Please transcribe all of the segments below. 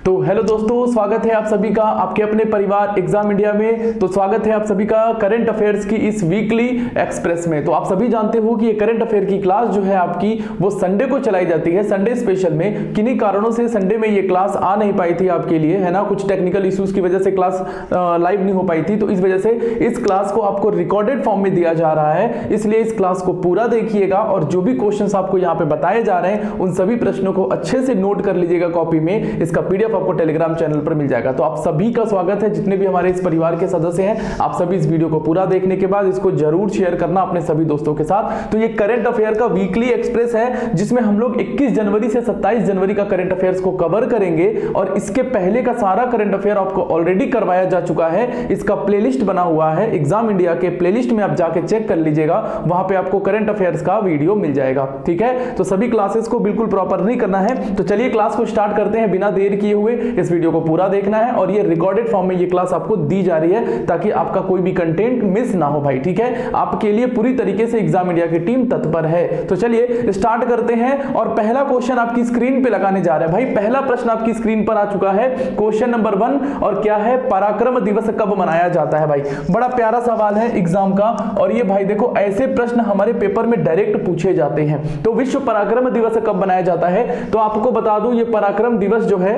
तो हेलो दोस्तों, स्वागत है आप सभी का आपके अपने परिवार एग्जाम इंडिया में। तो स्वागत है आप सभी का करंट अफेयर्स की इस वीकली एक्सप्रेस में। तो आप सभी जानते हो कि ये करंट अफेयर की क्लास जो है आपकी वो संडे को चलाई जाती है, संडे स्पेशल में। किन्हीं कारणों से संडे में ये क्लास आ नहीं पाई थी आपके लिए, है ना, कुछ टेक्निकल इश्यूज की वजह से क्लास लाइव नहीं हो पाई थी। तो इस वजह से इस क्लास को आपको रिकॉर्डेड फॉर्म में दिया जा रहा है, इसलिए इस क्लास को पूरा देखिएगा और जो भी क्वेश्चंस आपको यहाँ पे बताए जा रहे हैं उन सभी प्रश्नों को अच्छे से नोट कर लीजिएगा कॉपी में। इसका पीडीएफ आपको टेलीग्राम चैनल पर मिल जाएगा। तो आप सभी का स्वागत है, जितने भी हमारे इस परिवार के सदस्य हैं, आप सभी इस वीडियो को पूरा देखने के बाद इसको जरूर शेयर करना अपने सभी दोस्तों के साथ। तो ये करंट अफेयर का वीकली एक्सप्रेस है, जिसमें हम लोग 21 जनवरी से 27 जनवरी का करंट अफेयर्स को कवर करेंगे और इसके पहले का सारा करंट अफेयर आपको ऑलरेडी करवाया जा चुका है। इसका प्लेलिस्ट बना हुआ है एग्जाम इंडिया के प्लेलिस्ट में, आप जाके चेक कर लीजिएगा, वहां पे आपको करंट अफेयर्स का वीडियो मिल जाएगा। ठीक है, तो सभी क्लासेस को बिल्कुल प्रॉपर नहीं करना है। तो चलिए क्लास को स्टार्ट करते हैं बिना देर किए हुए। इस वीडियो को पूरा देखना है और ये रिकॉर्डेड फॉर्म में ये क्लास आपको दी जा रही है ताकि आपका कोई भी कंटेंट मिस ना हो भाई। ठीक है, आपके लिए पूरी तरीके से एग्जाम इंडिया की टीम तत्पर है। तो चलिए स्टार्ट करते हैं और पहला क्वेश्चन आपकी स्क्रीन पे लगाने जा रहे हैं भाई। पहला प्रश्न आपकी स्क्रीन पर आ चुका है, क्वेश्चन नंबर 1। और क्या है, पराक्रम दिवस कब मनाया जाता है भाई। बड़ा प्यारा सवाल है एग्जाम का, और ये भाई देखो ऐसे प्रश्न हमारे पेपर में डायरेक्ट पूछे जाते हैं। तो विश्व पराक्रम दिवस कब मनाया जाता है, तो आपको बता दूं ये पराक्रम दिवस जो है,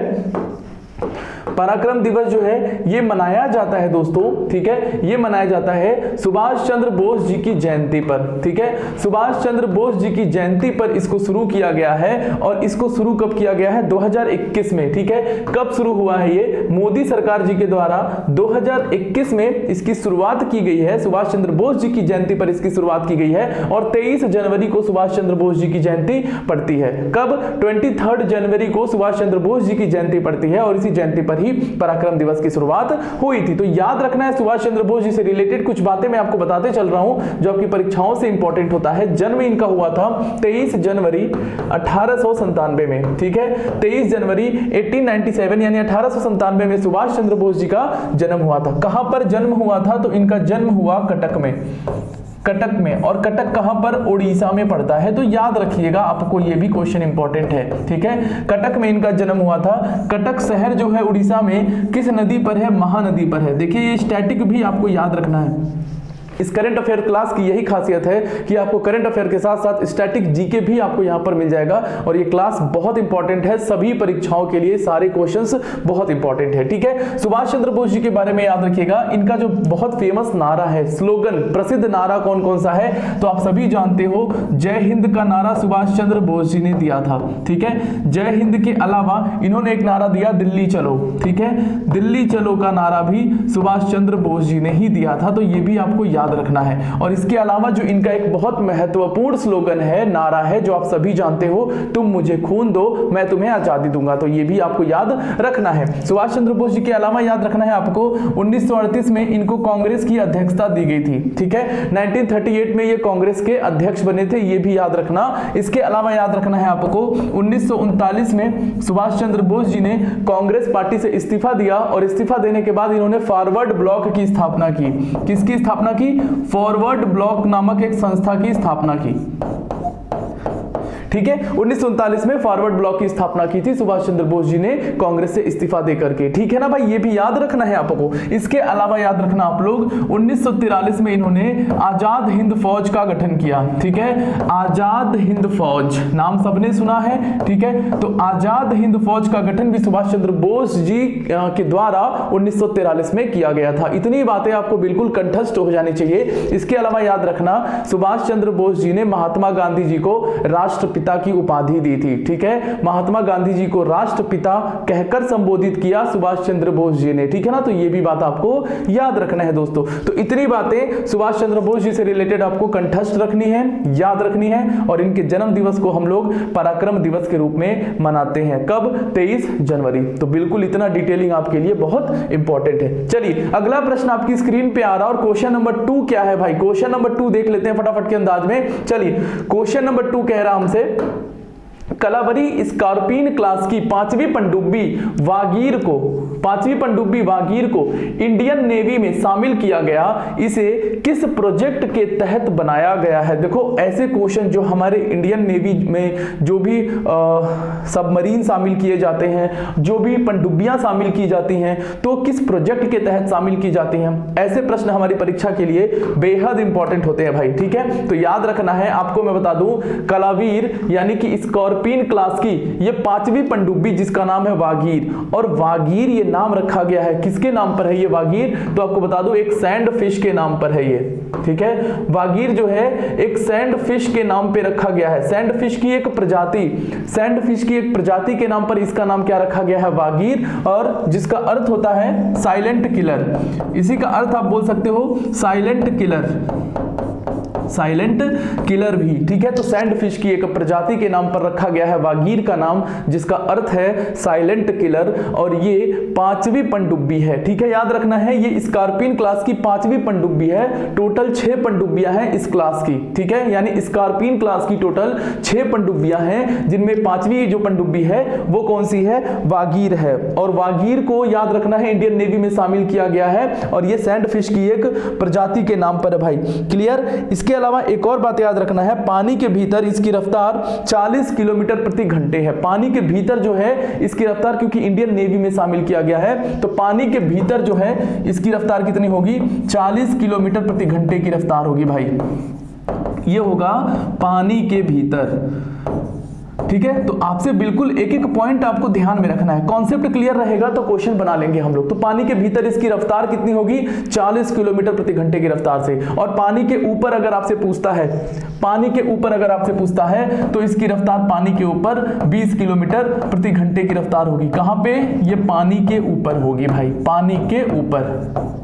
पराक्रम दिवस जो है ये मनाया जाता है दोस्तों, ठीक है, ये मनाया जाता है सुभाष चंद्र बोस जी की जयंती पर। ठीक है, सुभाष चंद्र बोस जी की जयंती पर इसको शुरू किया गया है। और इसको शुरू कब किया गया है, 2021 में। ठीक है, कब शुरू हुआ है ये, मोदी सरकार जी के द्वारा 2021 में इसकी शुरुआत की गई है। सुभाष चंद्र बोस जी की जयंती पर इसकी शुरुआत की गई है और 23 जनवरी को सुभाष चंद्र बोस जी की जयंती पड़ती है। कब, 23 जनवरी को सुभाष चंद्र बोस जी की जयंती पड़ती है और इसी जयंती पर ही पराक्रम दिवस की शुरुआत हुई थी। तो याद रखना है, सुभाष चंद्र बोस जी से रिलेटेड कुछ बातें मैं आपको बताते चल रहा हूं जो आपकी परीक्षाओं से इंपॉर्टेंट होता है। जन्म इनका हुआ था 23 जनवरी 1897 में। ठीक है, 23 जनवरी 1897 यानी 1897 में सुभाष चंद्र बोस जी का जन्म हुआ था। कहां पर जन्म हुआ था, तो इनका जन्म हुआ कटक में, कटक में। और कटक कहां पर, उड़ीसा में पड़ता है। तो याद रखिएगा, आपको ये भी क्वेश्चन इंपॉर्टेंट है। ठीक है, कटक में इनका जन्म हुआ था। कटक शहर जो है उड़ीसा में किस नदी पर है, महानदी पर है। देखिए ये स्टैटिक भी आपको याद रखना है। इस करंट अफेयर क्लास की यही खासियत है कि आपको करंट अफेयर के साथ साथ स्टैटिक जीके भी आपको यहां पर मिल जाएगा और ये क्लास बहुत इंपॉर्टेंट है सभी परीक्षाओं के लिए, सारे क्वेश्चंस बहुत इंपॉर्टेंट है। ठीक है, सुभाष चंद्र बोस जी के बारे में याद रखिएगा, इनका जो बहुत फेमस नारा है, स्लोगन, प्रसिद्ध नारा कौन कौन सा है, तो आप सभी जानते हो जय हिंद का नारा सुभाष चंद्र बोस जी ने दिया था। ठीक है, जय हिंद के अलावा इन्होंने एक नारा दिया, दिल्ली चलो। ठीक है, दिल्ली चलो का नारा भी सुभाष चंद्र बोस जी ने ही दिया था। तो ये भी आपको याद रखना है। और इसके अलावा जो इनका एक बहुत महत्वपूर्ण स्लोगन है, नारा है, जो आप सभी जानते हो, तुम मुझे खून दो मैं तुम्हें आजादी दूंगा। तो ये भी आपको याद रखना है। सुभाष चंद्र बोस जी के अलावा याद रखना है आपको 1938 में इनको कांग्रेस की अध्यक्षता दी गई थी। ठीक है, 1938 में ये कांग्रेस के अध्यक्ष बने थे, ये भी याद रखना। इसके अलावा याद रखना है आपको 1939 में सुभाष चंद्र बोस जी ने कांग्रेस पार्टी से इस्तीफा दिया और इस्तीफा देने के बाद इन्होंने फॉरवर्ड ब्लॉक की स्थापना की। किसकी स्थापना की, फॉरवर्ड ब्लॉक नामक एक संस्था की स्थापना की। ठीक है, 1939 में फॉरवर्ड ब्लॉक की स्थापना की थी सुभाष चंद्र बोस जी ने कांग्रेस से इस्तीफा देकर के। ठीक है ना भाई, ये भी याद रखना है आपको। इसके अलावा याद रखना आप लोग 1943 में इन्होंने आजाद हिंद फौज का गठन किया। ठीक है, आजाद हिंद फौज नाम सबने सुना है। ठीक है, तो आजाद हिंद फौज का गठन भी सुभाष चंद्र बोस जी के द्वारा 1943 में किया गया था। इतनी बातें आपको बिल्कुल कंठस्थ हो जानी चाहिए। इसके अलावा याद रखना सुभाष चंद्र बोस जी ने महात्मा गांधी जी को राष्ट्रपिता की उपाधि दी थी। ठीक है, महात्मा गांधी जी को राष्ट्रपिता कहकर संबोधित किया सुभाष चंद्र बोस जी ने। ठीक है ना, तो ये भी बात आपको याद रखना है दोस्तों। तो इतनी बातें सुभाष चंद्र बोस जी से रिलेटेड आपको कंठस्थ रखनी है, याद रखनी है। और इनके जन्म दिवस को हम लोग पराक्रम दिवस के रूप में मनाते हैं। कब, 23 जनवरी। तो बिल्कुल इतना डिटेलिंग आपके लिए बहुत इंपॉर्टेंट है। चलिए अगला प्रश्न आपकी स्क्रीन पे आ रहा है और क्वेश्चन नंबर 2 क्या है भाई, क्वेश्चन नंबर 2 देख लेते हैं फटाफट के अंदाज में। चलिए क्वेश्चन नंबर 2 कह रहा हमसे कलावरी स्कॉर्पिन क्लास की पांचवी पनडुब्बी वागीर को इंडियन नेवी में शामिल किया गया, इसे किस प्रोजेक्ट के तहत बनाया गया है? देखो ऐसे क्वेश्चन जो हमारे इंडियन नेवी में जो भी सबमरीन शामिल किए जाते हैं, जो भी पनडुब्बियां शामिल की जाती हैं, तो किस प्रोजेक्ट के तहत शामिल की जाती हैं? ऐसे प्रश्न हमारी परीक्षा के लिए बेहद इंपॉर्टेंट होते हैं भाई, ठीक है। तो याद रखना है आपको, मैं बता दूं कलावीर यानी कि स्कॉर्पिन क्लास की ये पांचवी पनडुब्बी जिसका नाम है वागीर, और वागीर ये नाम रखा गया है किसके नाम पर है ये वागीर? तो आपको बता दूं एक सैंड फिश के नाम पर है ये, ठीक है। वागीर जो है एक सैंड फिश के नाम पे रखा गया है। सैंड फिश की एक प्रजाति के नाम पर इसका नाम क्या रखा गया है? वागीर, और जिसका अर्थ होता है साइलेंट किलर। इसी का अर्थ आप बोल सकते हो साइलेंट किलर भी, ठीक है। तो सैंड फिश की एक प्रजाति के नाम पर रखा गया है वागीर का नाम, जिसका अर्थ है साइलेंट किलर, और ये पांचवी पनडुब्बी है, ठीक है। याद रखना है ये स्कॉर्पिन क्लास की पांचवी पनडुब्बी है। टोटल 6 पनडुब्बियां हैं इस क्लास की, ठीक है। यानी स्कॉर्पिन क्लास की टोटल 6 पनडुब्बियां हैं, जिनमें पांचवी जो पनडुब्बी है वो कौन सी है? वागीर है। और वागीर को याद रखना है इंडियन नेवी में शामिल किया गया है, और ये सैंड फिश की एक प्रजाति के नाम पर है भाई, क्लियर। इसके अलावा एक और बात याद रखना है, पानी के भीतर इसकी रफ्तार 40 किलोमीटर प्रति घंटे है। पानी के भीतर जो है इसकी रफ्तार, क्योंकि इंडियन नेवी में शामिल किया गया है, तो पानी के भीतर जो है इसकी रफ्तार कितनी होगी? 40 किलोमीटर प्रति घंटे की रफ्तार होगी भाई। ये होगा पानी के भीतर, ठीक है। तो आपसे बिल्कुल एक एक पॉइंट आपको ध्यान में रखना है। कॉन्सेप्ट क्लियर रहेगा तो क्वेश्चन बना लेंगे हम लोग। तो पानी के भीतर इसकी रफ्तार कितनी होगी? 40 किलोमीटर प्रति घंटे की रफ्तार से। और पानी के ऊपर अगर आपसे पूछता है तो इसकी रफ्तार पानी के ऊपर 20 किलोमीटर प्रति घंटे की रफ्तार होगी। कहां पे? ये पानी के ऊपर होगी भाई, पानी के ऊपर,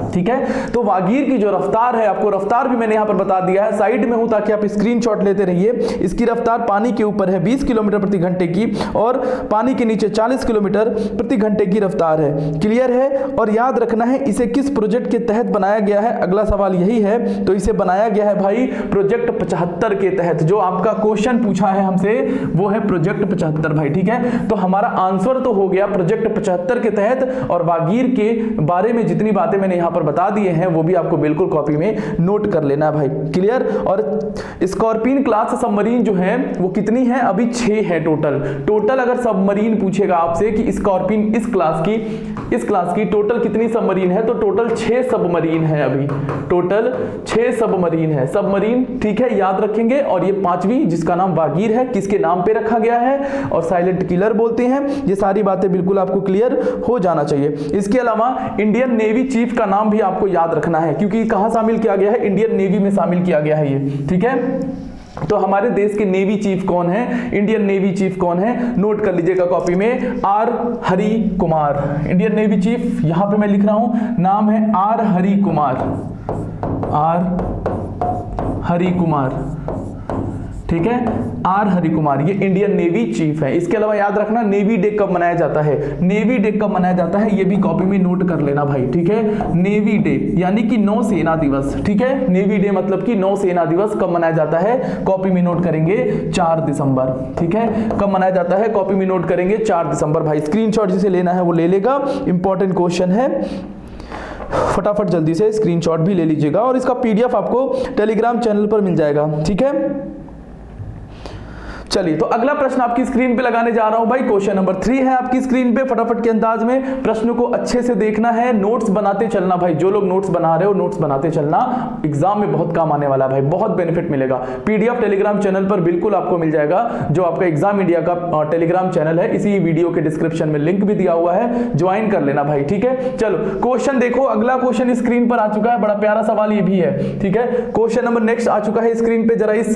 ठीक है। तो वागीर की जो रफ्तार है, आपको रफ्तार भी मैंने यहां पर बता दिया है, साइड में हूं ताकि आप स्क्रीनशॉट लेते रहिए। इसकी रफ्तार पानी के ऊपर है 20 किलोमीटर प्रति घंटे की, और पानी के नीचे 40 किलोमीटर प्रति घंटे की रफ्तार है, क्लियर है। और याद रखना है इसे किस प्रोजेक्ट के तहत बनाया गया है? अगला सवाल यही है। तो इसे बनाया गया है भाई प्रोजेक्ट 75 के तहत। जो आपका क्वेश्चन पूछा है हमसे वो है प्रोजेक्ट 75 भाई, ठीक है। तो हमारा आंसर तो हो गया प्रोजेक्ट 75 के तहत, और वागीर के बारे में जितनी बातें मैंने यहां पर बता दिए हैं वो भी आपको बिल्कुल कॉपी में नोट कर लेना भाई, क्लियर। और स्कॉर्पिन क्लास सबमरीन जो है वो कितनी है? अभी 6 है टोटल अगर सबमरीन पूछेगा आपसे कि स्कॉर्पिन इस क्लास की टोटल कितनी सबमरीन है, तो टोटल 6 सबमरीन है। अभी टोटल 6 सबमरीन है, ठीक है, याद रखेंगे। और ये पांचवी जिसका नाम वागीर है, किसके नाम पे रखा गया है? और साइलेंट किलर बोलते हैं। ये सारी बातें बिल्कुल आपको क्लियर हो जाना चाहिए। इसके अलावा इंडियन नेवी चीफ का नाम भी आपको याद रखना है, क्योंकि कहां शामिल किया गया है? इंडियन नेवी में शामिल किया गया है ये, ठीक है। तो हमारे देश के नेवी चीफ कौन है? इंडियन नेवी चीफ कौन है? नोट कर लीजिएगा कॉपी में, R Hari Kumar. Indian Navy chief यहां पे मैं लिख रहा हूं, नाम है आर हरि कुमार, ठीक है। आर हरि कुमार ये इंडियन नेवी चीफ है। इसके अलावा याद रखना नेवी डे कब मनाया जाता है? नेवी डे कब मनाया जाता है ये भी कॉपी में नोट कर लेना भाई, ठीक है। नेवी डे यानी कि नौसेना दिवस, ठीक है। नेवी डे मतलब कि नौसेना दिवस कब मनाया जाता है? कॉपी में नोट करेंगे 4 दिसंबर, ठीक है। कब मनाया जाता है? कॉपी में नोट करेंगे 4 दिसंबर भाई। स्क्रीनशॉट जिसे लेना है वो ले लेगा, इंपॉर्टेंट क्वेश्चन है, फटाफट जल्दी से स्क्रीनशॉट भी ले लीजिएगा। और इसका पीडीएफ आपको टेलीग्राम चैनल पर मिल जाएगा, ठीक है। चलिए, तो अगला प्रश्न आपकी स्क्रीन पे लगाने जा रहा हूं भाई। क्वेश्चन नंबर 3 है आपकी स्क्रीन पे। फटाफट के अंदाज में प्रश्न को अच्छे से देखना है, नोट्स बनाते चलना भाई। जो लोग नोट्स बना रहे हो नोट्स बनाते चलना, एग्जाम में बहुत काम आने वाला है भाई, बहुत बेनिफिट मिलेगा। पीडीएफ टेलीग्राम चैनल पर बिल्कुल आपको मिल जाएगा, जो आपका एग्जाम इंडिया का टेलीग्राम चैनल है। इसी वीडियो के डिस्क्रिप्शन में लिंक भी दिया हुआ है, ज्वाइन कर लेना भाई, ठीक है। चलो क्वेश्चन देखो, अगला क्वेश्चन स्क्रीन पर आ चुका है, बड़ा प्यारा सवाल ये भी है, ठीक है। क्वेश्चन नंबर नेक्स्ट आ चुका है स्क्रीन पे। जरा इस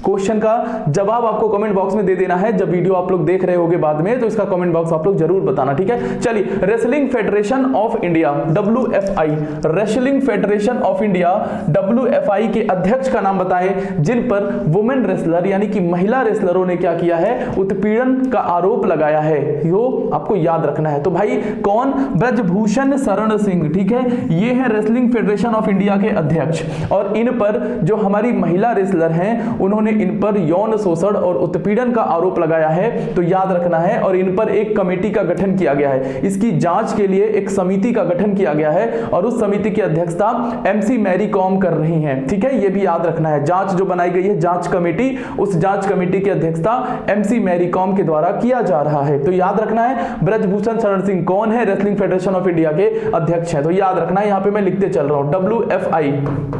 क्वेश्चन का जवाब आपको कमेंट बॉक्स में दे देना है। जब वीडियो आप लोग देख रहे होगे बाद में, तो इसका कमेंट बॉक्स आप लोग जरूर बताना, ठीक है। चलिए, wrestling federation of India WFI, wrestling federation of India WFI के अध्यक्ष का नाम बताएं जिन पर वुमेन रेसलर यानी कि महिला रेसलरों ने क्या किया है? उत्पीड़न का आरोप लगाया है। यो आपको याद रखना है। तो भाई कौन? ब्रजभूषण शरण सिंह, ठीक है। ये है रेसलिंग फेडरेशन ऑफ इंडिया के अध्यक्ष, और इन पर जो हमारी महिला रेसलर हैं उन्होंने इन पर यौन शोषण शोषण और उत्पीड़न का आरोप लगाया है तो याद रखना है, और इन पर एक कमेटी का गठन किया गया है। इसकी जांच के लिए एक समिति का गठन किया गया है और उस समिति की अध्यक्षता MC मैरी कॉम कर रही हैं। ठीक है, ये भी याद रखना है। जांच जो बनाई गई है जांच कमेटी, उस जांच कमेटी की अध्यक्षता MC मैरी कॉम के द्वारा किया जा रहा है। तो याद रखना है ब्रजभूषण शरण सिंह कौन है, रेसलिंग फेडरेशन ऑफ इंडिया के अध्यक्ष हैं। तो याद रखना है, यहां पे मैं लिखते चल रहा हूं WFI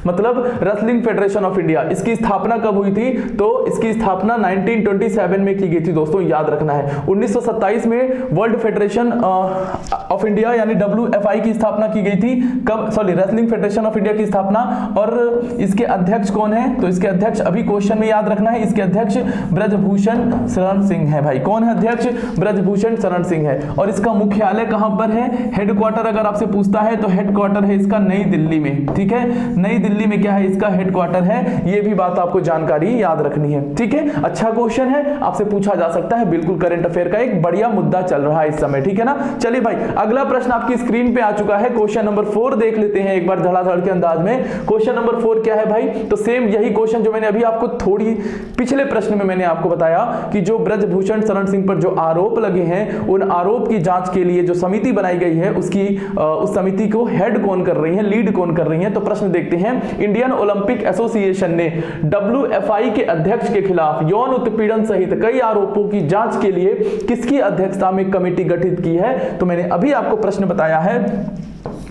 मतलब रेसलिंग फेडरेशन ऑफ इंडिया। इसकी स्थापना कब हुई थी? तो इसकी स्थापना 1927 में की गई थी दोस्तों, याद रखना है। 1927 में वर्ल्ड फेडरेशन ऑफ इंडिया यानी WFI की स्थापना की गई थी। कब? Sorry, wrestling federation of India की स्थापना। और इसके अध्यक्ष कौन है? तो इसके अध्यक्ष अभी क्वेश्चन में याद रखना है, इसके अध्यक्ष ब्रजभूषण शरण सिंह है भाई। कौन है अध्यक्ष? ब्रजभूषण शरण सिंह है। और इसका मुख्यालय कहां पर है? हेडक्वार्टर अगर आपसे पूछता है तो हेडक्वार्टर है इसका नई दिल्ली में। ठीक है, नई दिल्ली में क्या है इसका हेडक्वार्टर है। ये भी बात आपको जानकारी याद रखनी है। ठीक है, अच्छा क्वेश्चन है, आपसे पूछा जा सकता है, बिल्कुल करंट अफेयर का एक बढ़िया मुद्दा चल रहा है इस समय। ठीक है ना, चलिए भाई अगला प्रश्न आपकी स्क्रीन पे आ चुका है। क्वेश्चन नंबर 4 देख लेते हैं एक बार धड़ाधड़ के अंदाज में। क्वेश्चन नंबर 4 क्या है भाई? तो सेम यही क्वेश्चन जो मैंने अभी आपको थोड़ी पिछले प्रश्न में मैंने आपको बताया कि जो ब्रजभूषण शरण सिंह पर जो आरोप लगे हैं उन आरोप की जांच के लिए जो समिति बनाई गई है उसकी उस समिति को हेड कौन कर रही है, लीड कौन कर रही है। तो प्रश्न देखते हैं, इंडियन ओलंपिक एसोसिएशन ने WFI के अध्यक्ष के खिलाफ यौन उत्पीड़न सहित कई आरोपों की जांच के लिए किसकी अध्यक्षता में कमेटी गठित की है? तो मैंने अभी आपको प्रश्न बताया है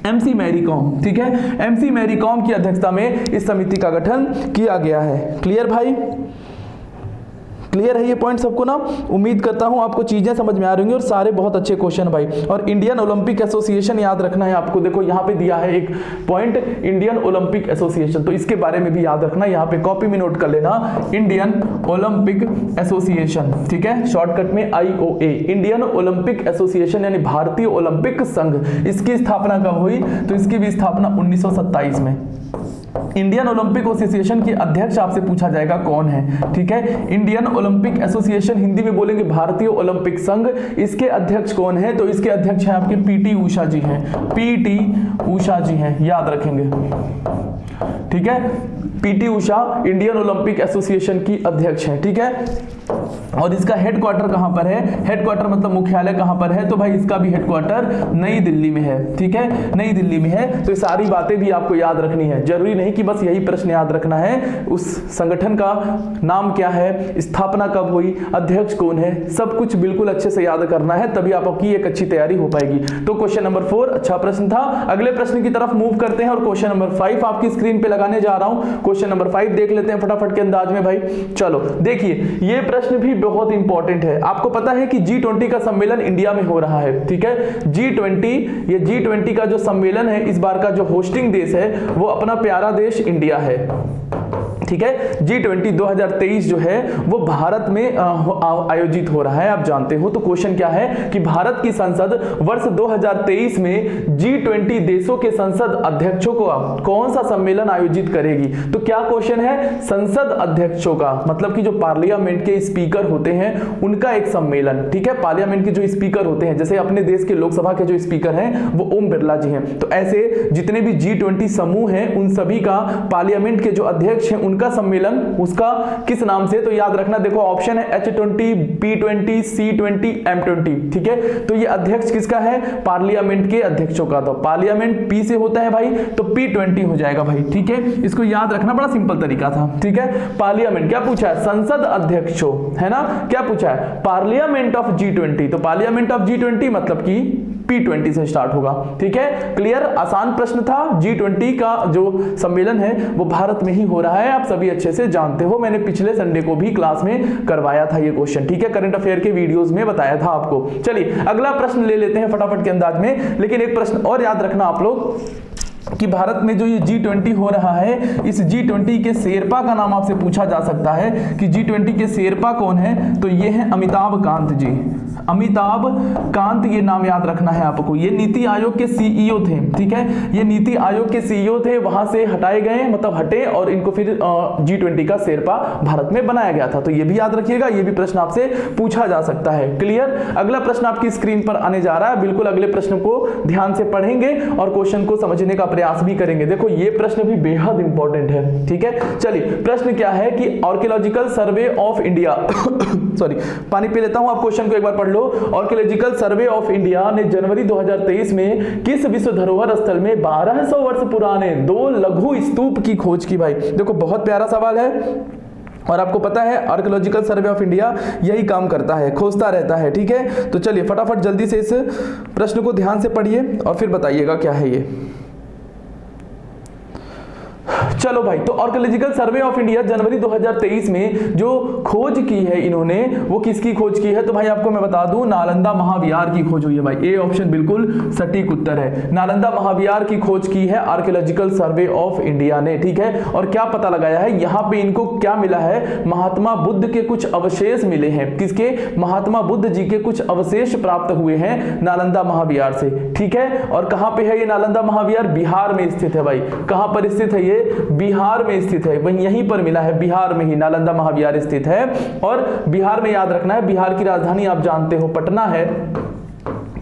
MC मैरी कॉम। ठीक है, MC मैरी कॉम की अध्यक्षता में इस समिति का गठन किया गया है। क्लियर भाई? क्लियर है ये पॉइंट सबको ना? उम्मीद करता हूं आपको चीजें समझ में आ रही होंगी और सारे बहुत अच्छे क्वेश्चन भाई। और इंडियन ओलंपिक एसोसिएशन याद रखना है आपको। देखो यहां पे दिया है एक पॉइंट इंडियन ओलंपिक एसोसिएशन, तो इसके बारे में भी याद रखना, यहां पे कॉपी में नोट कर लेना इंडियन ओलंपिक एसोसिएशन। ठीक है, शॉर्टकट में IOA, इंडियन ओलंपिक एसोसिएशन यानी भारतीय ओलंपिक संघ। इसकी स्थापना कब हुई? तो इसकी भी स्थापना 1927 में। इंडियन ओलंपिक एसोसिएशन के अध्यक्ष आपसे पूछा जाएगा कौन है। ठीक है, इंडियन ओलंपिक एसोसिएशन हिंदी में बोलेंगे भारतीय ओलंपिक संघ। इसके अध्यक्ष कौन है? तो इसके अध्यक्ष हैं आपके PT उषा जी हैं। PT उषा जी हैं, याद रखेंगे। ठीक है, PT Usha Indian Olympic association की अध्यक्ष है। ठीक है, और इसका हेडक्वार्टर कहां पर है? हेडक्वार्टर मतलब मुख्यालय कहां पर है? तो भाई इसका भी हेडक्वार्टर नई दिल्ली में है। ठीक है, नई दिल्ली में है। तो ये सारी बातें भी आपको याद रखनी है, जरूरी नहीं कि बस यही प्रश्न याद रखना है। उस संगठन का नाम क्या है, स्थापना कब हुई, अध्यक्ष कौन है, सब कुछ बिल्कुल अच्छे से याद करना है, तभी आपकी एक अच्छी तैयारी हो पाएगी। तो क्वेश्चन नंबर 4 अच्छा प्रश्न था। अगले प्रश्न की तरफ मूव करते हैं और क्वेश्चन नंबर 5 आपकी स्क्रीन पे लगाने जा रहा हूं। क्वेश्चन नंबर 5 देख लेते हैं फटाफट के अंदाज में भाई। चलो देखिए, ये प्रश्न भी बहुत इंपॉर्टेंट है। आपको पता है कि G20 का सम्मेलन इंडिया में हो रहा है। ठीक है, ये G20 का जो सम्मेलन है, इस बार का जो होस्टिंग देश है वो अपना प्यारा देश इंडिया है। ठीक है, G20 2023 जो है वो भारत में आयोजित हो रहा है, आप जानते हो। तो क्वेश्चन क्या है कि भारत की संसद वर्ष 2023 में G20 देशों के संसद अध्यक्षों को कौन सा सम्मेलन आयोजित करेगी? तो क्या क्वेश्चन है? संसद अध्यक्षों का मतलब कि जो पार्लियामेंट के स्पीकर होते हैं उनका एक सम्मेलन। ठीक है, पार्लियामेंट के जो स्पीकर होते हैं, जैसे अपने देश के लोकसभा के जो स्पीकर हैं वो ओम बिरला जी हैं, तो ऐसे जितने भी G20 समूह हैं उन सभी का पार्लियामेंट के जो अध्यक्ष हैं का सम्मेलन, उसका किस नाम से? तो याद रखना, देखो ऑप्शन है H20, P20, C20, M20। ठीक है, तो ये अध्यक्ष किसका है? पार्लियामेंट के अध्यक्षों का। तो पार्लियामेंट P से होता है भाई, तो P20 हो जाएगा भाई। ठीक है, इसको याद रखना, बड़ा सिंपल तरीका था। ठीक है, पार्लियामेंट क्या पूछा है? संसद अध्यक्षों, है ना? क्या पूछा है? Parliament of G20। तो पार्लियामेंट ऑफ G20 मतलब कि P20 से स्टार्ट होगा। ठीक है, क्लियर? आसान प्रश्न था। G20 का जो सम्मेलन है वो भारत में ही हो रहा है, आप सभी अच्छे से जानते हो। मैंने पिछले संडे को भी क्लास में करवाया था ये क्वेश्चन। ठीक है, करंट अफेयर के वीडियोस में बताया था आपको। चलिए अगला प्रश्न ले लेते हैं फटाफट के अंदाज में। लेकिन एक प्रश्न और याद रखना आप लोग कि भारत में जो ये G20 हो रहा है, इस G20 के शेरपा का नाम आपसे पूछा जा सकता है कि G20 के शेरपा कौन है? तो ये है अमिताभ कांत जी। अमिताभ कांत, ये नाम याद रखना है आपको। ये नीति आयोग के CEO थे। ठीक है, ये नीति आयोग के CEO थे, वहां से हटाए गए, मतलब हटे, और इनको फिर G20 का शेरपा भारत में बनाया गया था। तो ये भी याद रखिएगा, ये भी प्रश्न आपसे पूछा जा सकता है। क्लियर? अगला प्रश्न आपकी स्क्रीन पर आने जा रहा है, बिल्कुल अगले प्रश्न को ध्यान से पढ़ेंगे और क्वेश्चन को समझने का प्रयास भी करेंगे। देखो ये प्रश्न भी बेहद इंपॉर्टेंट है, ठीक है। चलिए प्रश्न क्या है कि archaeological survey of India sorry पानी पी लेता हूं, आप क्वेश्चन को एक बार पढ़ लो। आर्कियोलॉजिकल सर्वे ऑफ इंडिया ने जनवरी 2023 में किस विश्व धरोहर स्थल में 1200 वर्ष पुराने 2 लघु स्तूप की खोज की? भाई देखो बहुत प्यारा सवाल है और आपको पता है आर्कियोलॉजिकल सर्वे ऑफ इंडिया यही काम करता है, खोजता रहता है, ठीक है। तो चलिए फटाफट जल्दी से इस प्रश्न को ध्यान से पढ़िए और फिर बताइएगा क्या है ये। चलो भाई, तो आर्कियोलॉजिकल सर्वे ऑफ इंडिया जनवरी 2023 में जो खोज की है इन्होंने, वो किसकी खोज की है? तो भाई आपको मैं बता दूं, नालंदा महाविहार की खोज हुई है। भाई ए ऑप्शन बिल्कुल सटीक उत्तर है, नालंदा महाविहार की खोज की है आर्कियोलॉजिकल सर्वे ऑफ इंडिया ने, ठीक है। और क्या पता लगाया है यहाँ पे इनको क्या मिला है? महात्मा बुद्ध के कुछ अवशेष मिले हैं। किसके? महात्मा बुद्ध जी के कुछ अवशेष प्राप्त हुए हैं नालंदा महाविहार से, ठीक है। और कहां पे है ये नालंदा महाविहार? बिहार में स्थित है। भाई कहां पर स्थित है ये? बिहार में स्थित है। वहीं यहीं पर मिला है, बिहार में ही नालंदा महाविहार स्थित है। और बिहार में याद रखना है, बिहार की राजधानी आप जानते हो पटना है,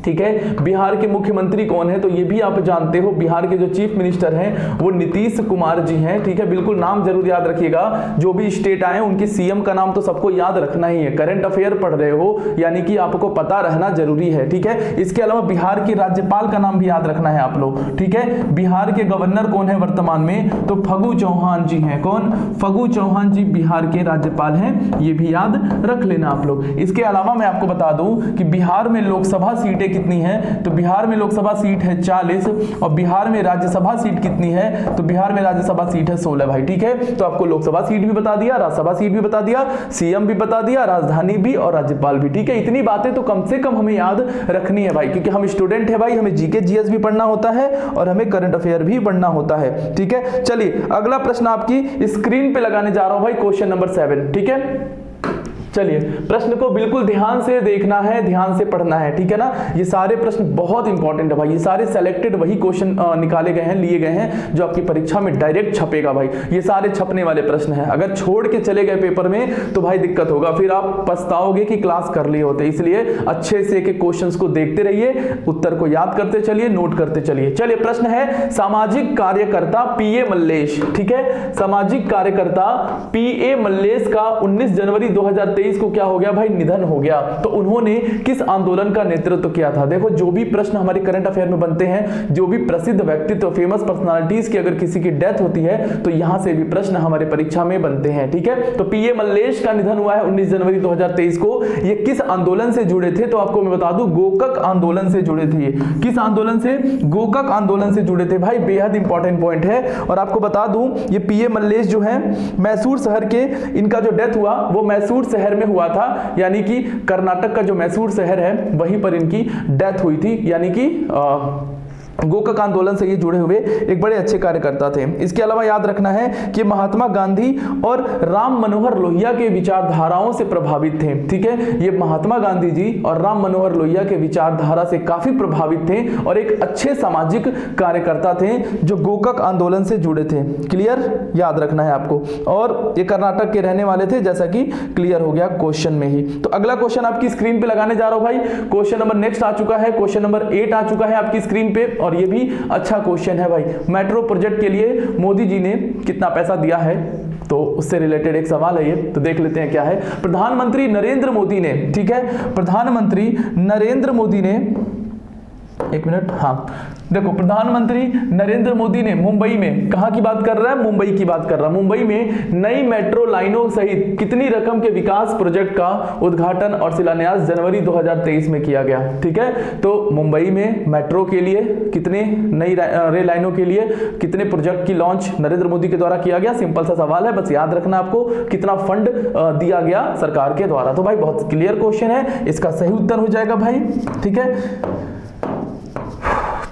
ठीक है। बिहार के मुख्यमंत्री कौन है? तो ये भी आप जानते हो, बिहार के जो चीफ मिनिस्टर हैं वो नीतीश कुमार जी हैं, ठीक है। बिल्कुल नाम जरूर याद रखिएगा, जो भी स्टेट आए उनके सीएम का नाम तो सबको याद रखना ही है। करंट अफेयर पढ़ रहे हो यानी कि आपको पता रहना जरूरी है, ठीक है। इसके अलावा बिहार के राज्यपाल का नाम भी याद रखना है आप लोग, ठीक है। बिहार के गवर्नर कौन है वर्तमान में? तो फगू चौहान जी हैं। कौन? फगू चौहान जी बिहार के राज्यपाल हैं, ये भी याद रख लेना आप लोग। इसके अलावा मैं आपको बता दूं कि बिहार में लोकसभा सीटें कितनी है? तो बिहार में लोकसभा सीट है 40 और बिहार में राज्यसभा सीट कितनी है? तो बिहार में राज्यसभा सीट है 16 भाई, ठीक है। तो आपको लोकसभा सीट भी बता दिया, राज्यसभा सीट भी बता दिया, सीएम भी बता दिया, राजधानी भी और राज्यपाल भी, ठीक है। इतनी बातें तो कम से कम हमें याद रखनी है भाई, क्योंकि हम स्टूडेंट है भाई, हमें जीके जीएस भी पढ़ना होता है और हमें करंट अफेयर भी पढ़ना होता है, ठीक है। चलिए अगला प्रश्न आपकी स्क्रीन पे लगाने जा रहा हूं भाई, क्वेश्चन नंबर 7, ठीक है। चलिए प्रश्न को बिल्कुल ध्यान से देखना है, ध्यान से पढ़ना है, ठीक है ना। ये सारे प्रश्न बहुत इंपॉर्टेंट है भाई, ये सारे सेलेक्टेड वही क्वेश्चन निकाले गए हैं, लिए गए हैं जो आपकी परीक्षा में डायरेक्ट छपेगा भाई। ये सारे छपने वाले प्रश्न हैं, अगर छोड़ के चले गए पेपर में तो भाई दिक्कत होगा, फिर आप पछताओगे कि क्लास कर लिए होते। इसलिए अच्छे से एक क्वेश्चन को देखते रहिए, उत्तर को याद करते चलिए, नोट करते चलिए। चलिए प्रश्न है, सामाजिक कार्यकर्ता पीए मल्लेश, ठीक है। सामाजिक कार्यकर्ता पीए मल्लेश का 19 जनवरी 2023 को क्या हो गया भाई? निधन हो गया। तो उन्होंने किस आंदोलन का नेतृत्व किया था? देखो जो भी प्रश्न हमारे करंट अफेयर में बनते हैं, जो भी प्रसिद्ध व्यक्तित्व फेमस पर्सनालिटीज की अगर किसी की डेथ होती है तो यहां से भी प्रश्न हमारे परीक्षा में बनते हैं, ठीक है। तो पीए मल्लेश का निधन हुआ है 19 जनवरी 2023 को। ये किस आंदोलन से जुड़े थे? तो आपको मैं बता दूं, गोकक आंदोलन से जुड़े थे। किस आंदोलन से? गोकक आंदोलन से जुड़े थे भाई, बेहद इंपॉर्टेंट पॉइंट है। और आपको बता दूं ये पीए मल्लेश जो है मैसूर शहर के, इनका जो डेथ हुआ वो मैसूर शहर में हुआ था, यानी कि कर्नाटक का जो मैसूर शहर है वहीं पर इनकी डेथ हुई थी, यानी कि गोकक आंदोलन से ये जुड़े हुए एक बड़े अच्छे कार्यकर्ता थे। इसके अलावा याद रखना है कि महात्मा गांधी और राम मनोहर लोहिया के विचारधाराओं से प्रभावित थे, ठीक है। ये महात्मा गांधी जी और राम मनोहर लोहिया के विचारधारा से काफी प्रभावित थे और एक अच्छे सामाजिक कार्यकर्ता थे जो गोकक आंदोलन से जुड़े थे। क्लियर? याद रखना है आपको। और ये कर्नाटक के रहने वाले थे, जैसा कि क्लियर हो गया क्वेश्चन में ही। तो अगला क्वेश्चन आपकी स्क्रीन पे लगाने जा रहा हूं भाई, क्वेश्चन नंबर नेक्स्ट आ चुका है, क्वेश्चन नंबर 8 आ चुका है आपकी स्क्रीन पे। और ये भी अच्छा क्वेश्चन है भाई, मेट्रो प्रोजेक्ट के लिए मोदी जी ने कितना पैसा दिया है, तो उससे रिलेटेड एक सवाल है ये, तो देख लेते हैं क्या है। प्रधानमंत्री नरेंद्र मोदी ने, ठीक है, प्रधानमंत्री नरेंद्र मोदी ने, एक मिनट, हाँ देखो, प्रधानमंत्री नरेंद्र मोदी ने मुंबई में, कहां की बात कर रहा है? मुंबई की बात कर रहा है। मुंबई में नई मेट्रो लाइनों सहित कितनी रकम के विकास प्रोजेक्ट का उद्घाटन और शिलान्यास जनवरी 2023 में किया गया, ठीक है। तो मुंबई में मेट्रो के लिए कितने, नई रेल लाइनों के लिए कितने प्रोजेक्ट की लॉन्च नरेंद्र मोदी के द्वारा किया गया? सिंपल सा सवाल है, बस याद रखना आपको कितना फंड दिया गया सरकार के द्वारा। तो भाई बहुत क्लियर क्वेश्चन है, इसका सही उत्तर हो जाएगा भाई, ठीक है।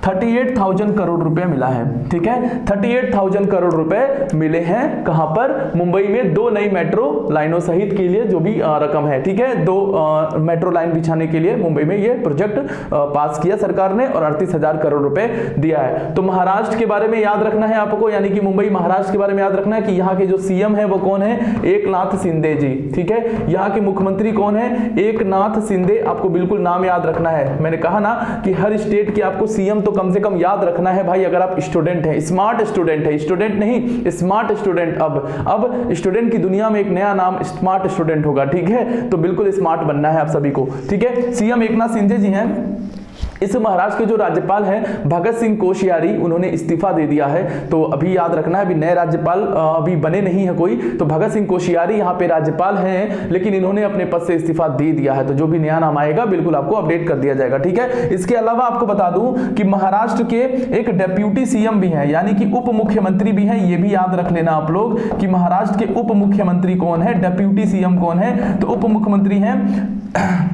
38,000 करोड़ रुपए मिला है, ठीक है। 38,000 करोड़ रुपए मिले हैं, कहां पर? मुंबई में 2 नई मेट्रो लाइनों सहित के लिए जो भी रकम है, ठीक है। 2 मेट्रो लाइन बिछाने के लिए मुंबई में ये प्रोजेक्ट पास किया सरकार ने और 38,000 करोड़ रुपए दिया है। तो महाराष्ट्र के बारे में याद रखना है आपको, यानी कि मुंबई महाराष्ट्र के बारे में याद रखना है कि यहाँ के जो सीएम है वो कौन है? एकनाथ शिंदे जी, ठीक है। यहाँ के मुख्यमंत्री कौन है? एकनाथ शिंदे। आपको बिल्कुल नाम याद रखना है। मैंने कहा ना कि हर स्टेट के आपको सीएम तो कम से कम याद रखना है भाई, अगर आप स्टूडेंट हैं, स्मार्ट स्टूडेंट है, स्टूडेंट नहीं स्मार्ट स्टूडेंट। अब स्टूडेंट की दुनिया में एक नया नाम स्मार्ट स्टूडेंट होगा, ठीक है, तो बिल्कुल स्मार्ट बनना है आप सभी को, ठीक है। सीएम एकनाथ शिंदे जी हैं, इस महाराष्ट्र के जो राज्यपाल हैं भगत सिंह कोश्यारी, उन्होंने इस्तीफा दे दिया है, तो अभी याद रखना है, अभी नए राज्यपाल अभी बने नहीं है कोई, तो भगत सिंह कोश्यारी यहाँ पे राज्यपाल हैं, लेकिन इन्होंने अपने पद से इस्तीफा दे दिया है, तो जो भी नया नाम आएगा बिल्कुल आपको अपडेट कर दिया जाएगा, ठीक है। इसके अलावा आपको बता दूं कि महाराष्ट्र के एक डेप्यूटी सीएम भी हैं, यानी कि उप मुख्यमंत्री भी हैं, ये भी याद रख लेना आप लोग कि महाराष्ट्र के उप मुख्यमंत्री कौन है, डेप्यूटी सीएम कौन है, तो उप मुख्यमंत्री हैं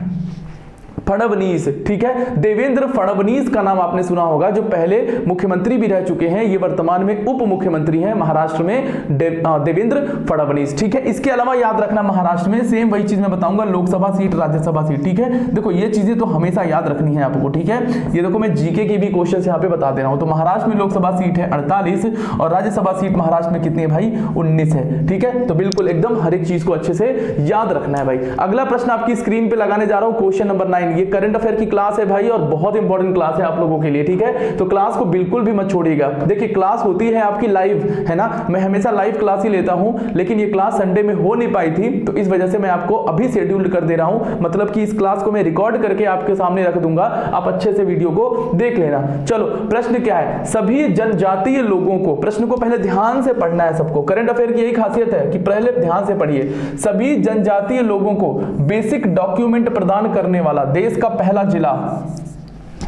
फडणवीस, ठीक है, देवेंद्र फडणवीस का नाम आपने सुना होगा, जो पहले मुख्यमंत्री भी रह चुके हैं, ये वर्तमान में उप मुख्यमंत्री हैं महाराष्ट्र में, देवेंद्र फडणवीस, ठीक है। इसके अलावा याद रखना महाराष्ट्र में सेम वही चीज मैं बताऊंगा, लोकसभा सीट राज्यसभा सीट, ठीक है। देखो ये चीजें तो हमेशा याद रखनी है आपको, ठीक है। ये देखो मैं जीके के भी क्वेश्चन यहाँ पे बता दे रहा हूं, तो महाराष्ट्र में लोकसभा सीट है 48 और राज्यसभा सीट महाराष्ट्र में कितनी है भाई 19 है, ठीक है। तो बिल्कुल एकदम हर एक चीज को अच्छे से याद रखना है भाई। अगला प्रश्न आपकी स्क्रीन पे लगाने जा रहा हूं, क्वेश्चन नंबर 9, ये करंट अफेयर की क्लास है भाई और बहुत इंपॉर्टेंट क्लास है आप लोगों के लिए, ठीक है। तो क्लास को बिल्कुल भी मत छोड़िएगा। देखिए क्लास होती है आपकी लाइव, है ना, मैं हमेशा लाइव क्लास ही लेता हूं, लेकिन ये क्लास संडे में हो नहीं पाई थी, तो इस वजह से मैं आपको अभी शेड्यूल कर दे रहा हूं, मतलब कि इस क्लास को मैं रिकॉर्ड करके आपके सामने रख दूंगा, आप अच्छे से वीडियो को देख लेना। चलो प्रश्न क्या है, सभी जनजातीय लोगों को, प्रश्न को पहले ध्यान से पढ़ना है सबको, करंट अफेयर की यही खासियत है कि पहले ध्यान से पढ़िए। सभी जनजातीय लोगों को बेसिक डॉक्यूमेंट प्रदान करने वाला देश का पहला जिला,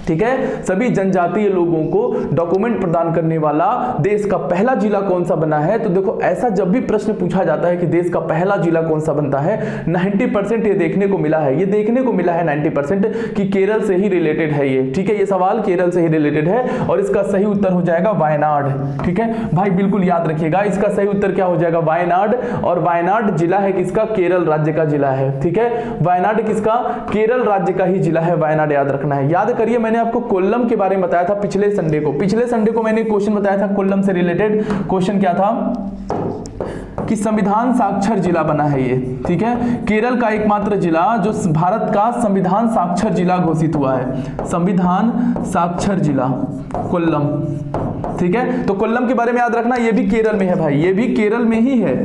ठीक है, सभी जनजातीय लोगों को डॉक्यूमेंट प्रदान करने वाला देश का पहला जिला कौन सा बना है। तो देखो ऐसा जब भी प्रश्न पूछा जाता है कि देश का पहला जिला कौन सा बनता है, 90% ये देखने को मिला है, 90% कि केरल से ही रिलेटेड है ये, ठीक है, ये सवाल केरल से ही रिलेटेड है और इसका सही उत्तर हो जाएगा वायनाड, ठीक है भाई, बिल्कुल याद रखिएगा, इसका सही उत्तर क्या हो जाएगा वायनाड, और वायनाड जिला है किसका, केरल राज्य का जिला है, ठीक है, वायनाड किसका, केरल राज्य का ही जिला है वायनाड, याद रखना है। याद करिए मैंने आपको कोल्लम के बारे में बताया था पिछले संडे को मैंने क्वेश्चन बताया था कोल्लम से रिलेटेड, क्वेश्चन क्या था कि संविधान साक्षर जिला बना है ये, ठीक है, केरल का एकमात्र जिला जो भारत का संविधान साक्षर जिला घोषित हुआ है, संविधान साक्षर जिला कोल्लम, ठीक है। तो कोल्लम के बारे में याद रखना, ये भी केरल में है भाई, ये भी केरल में ही है,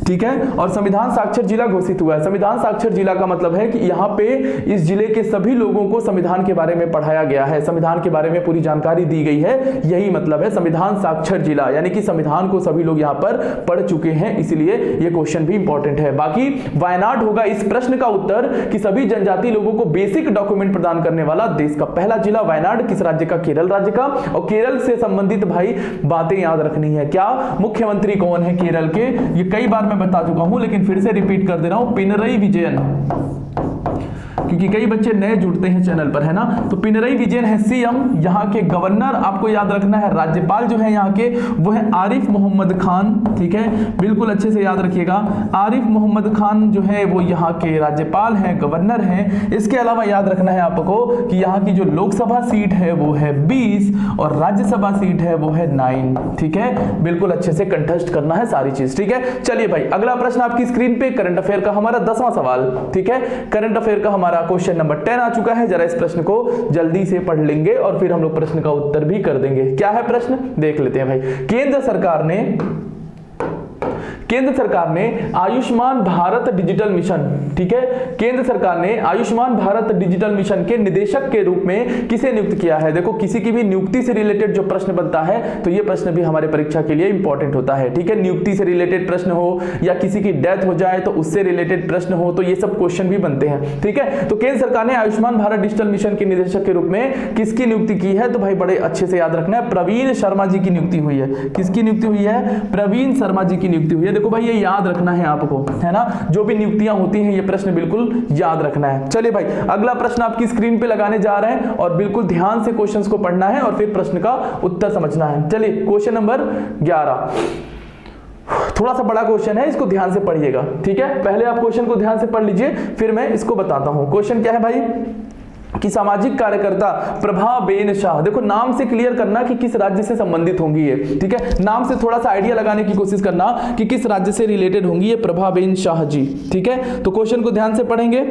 ठीक है, और संविधान साक्षर जिला घोषित हुआ है। संविधान साक्षर जिला का मतलब है कि यहाँ पे इस जिले के सभी लोगों को संविधान के बारे में पढ़ाया गया है, संविधान के बारे में पूरी जानकारी दी गई है, यही मतलब है संविधान साक्षर जिला, यानी कि संविधान को सभी लोग यहाँ पर पढ़ चुके हैं, इसलिए ये क्वेश्चन भी इंपॉर्टेंट है। बाकी वायनाड होगा इस प्रश्न का उत्तर कि सभी जनजातीय लोगों को बेसिक डॉक्यूमेंट प्रदान करने वाला देश का पहला जिला वायनाड, किस राज्य का, केरल राज्य का। और केरल से संबंधित भाई बातें याद रखनी है, क्या मुख्यमंत्री कौन है केरल के, ये कई बार मैं बता चुका हूं लेकिन फिर से रिपीट कर दे रहा हूं, पिनरई विजयन, क्योंकि कई बच्चे नए जुड़ते हैं चैनल पर, है ना। तो पिनरई विजयन है सीएम, यहाँ के गवर्नर आपको याद रखना है, राज्यपाल जो है यहाँ के वो है आरिफ मोहम्मद खान, ठीक है, बिल्कुल अच्छे से याद रखिएगा, आरिफ मोहम्मद खान जो है वो यहाँ के राज्यपाल हैं, गवर्नर हैं। इसके अलावा याद रखना है आपको कि यहाँ की जो लोकसभा सीट है वो है 20 और राज्यसभा सीट है वो है 9, ठीक है, बिल्कुल अच्छे से कंठस्थ करना है सारी चीज, ठीक है। चलिए भाई अगला प्रश्न आपकी स्क्रीन पे, करंट अफेयर का हमारा 10वां सवाल, ठीक है, करंट अफेयर का हमारा क्वेश्चन नंबर 10 आ चुका है। जरा इस प्रश्न को जल्दी से पढ़ लेंगे और फिर हम लोग प्रश्न का उत्तर भी कर देंगे। क्या है प्रश्न, देख लेते हैं भाई। केंद्र सरकार ने आयुष्मान भारत डिजिटल मिशन, ठीक है, केंद्र सरकार ने आयुष्मान भारत डिजिटल मिशन के निदेशक के रूप में किसे नियुक्त किया है। देखो किसी की भी नियुक्ति से रिलेटेड जो प्रश्न बनता है तो ये प्रश्न भी हमारे परीक्षा के लिए इंपॉर्टेंट होता है, ठीक है, नियुक्ति से रिलेटेड प्रश्न हो या किसी की डेथ हो जाए तो उससे रिलेटेड प्रश्न हो, तो ये सब क्वेश्चन भी बनते हैं, ठीक है। तो केंद्र सरकार ने आयुष्मान भारत डिजिटल मिशन के निदेशक के रूप में किसकी नियुक्ति की है, तो भाई बड़े अच्छे से याद रखना है, प्रवीण शर्मा जी की नियुक्ति हुई है। किसकी नियुक्ति हुई है, प्रवीण शर्मा जी की नियुक्ति हुई है। देखो भाई ये याद रखना है आपको, है ना, जो भी नियुक्तियां होती हैं ये प्रश्न बिल्कुल याद रखना है। चलिए भाई अगला प्रश्न आपकी स्क्रीन पे लगाने जा रहे हैं और बिल्कुल ध्यान से क्वेश्चंस को पढ़ना है और फिर प्रश्न का उत्तर समझना है। चलिए क्वेश्चन नंबर 11, थोड़ा सा बड़ा क्वेश्चन है, इसको ध्यान से पढ़िएगा, ठीक है। पहले आप क्वेश्चन को ध्यान से पढ़ लीजिए फिर मैं इसको बताता हूं। क्वेश्चन क्या है भाई कि सामाजिक कार्यकर्ता प्रभाबेन शाह, देखो नाम से क्लियर करना कि किस राज्य से संबंधित होंगी ये, ठीक है, नाम से थोड़ा सा आइडिया लगाने की कोशिश करना कि किस राज्य से रिलेटेड होंगी ये प्रभाबेन शाह जी, ठीक है। तो क्वेश्चन को ध्यान से पढ़ेंगे।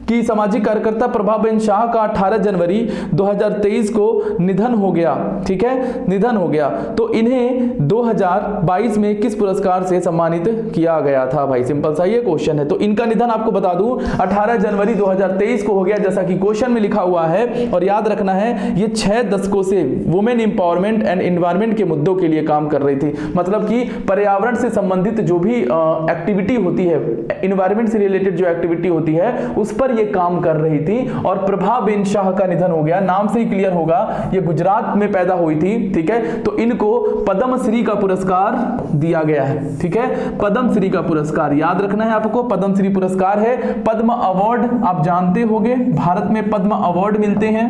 कि सामाजिक कार्यकर्ता प्रभाबेन शाह का 18 जनवरी 2023 को निधन हो गया, ठीक है, निधन हो गया। तो इन्हें 2022 में किस पुरस्कार से सम्मानित किया गया था भाई? सिंपल सा ये क्वेश्चन है। तो इनका निधन आपको बता दूं 18 जनवरी 2023 को हो गया, जैसा कि क्वेश्चन में लिखा हुआ है। और याद रखना है ये 6 दशकों से वुमेन इंपावरमेंट एंड एनवायरमेंट के मुद्दों के लिए काम कर रही थी। मतलब कि पर्यावरण से संबंधित जो भी एक्टिविटी होती है, एनवायरमेंट से रिलेटेड जो एक्टिविटी होती है उस पर ये काम कर रही थी। और प्रभाबेन शाह का निधन हो गया, नाम से ही क्लियर होगा ये गुजरात में पैदा हुई थी, ठीक है। तो इनको पद्मश्री का पुरस्कार दिया गया है, ठीक है, पद्मश्री का पुरस्कार याद रखना है आपको। पद्मश्री पुरस्कार है। पद्म अवार्ड आप जानते होंगे, भारत में पद्म अवार्ड मिलते हैं,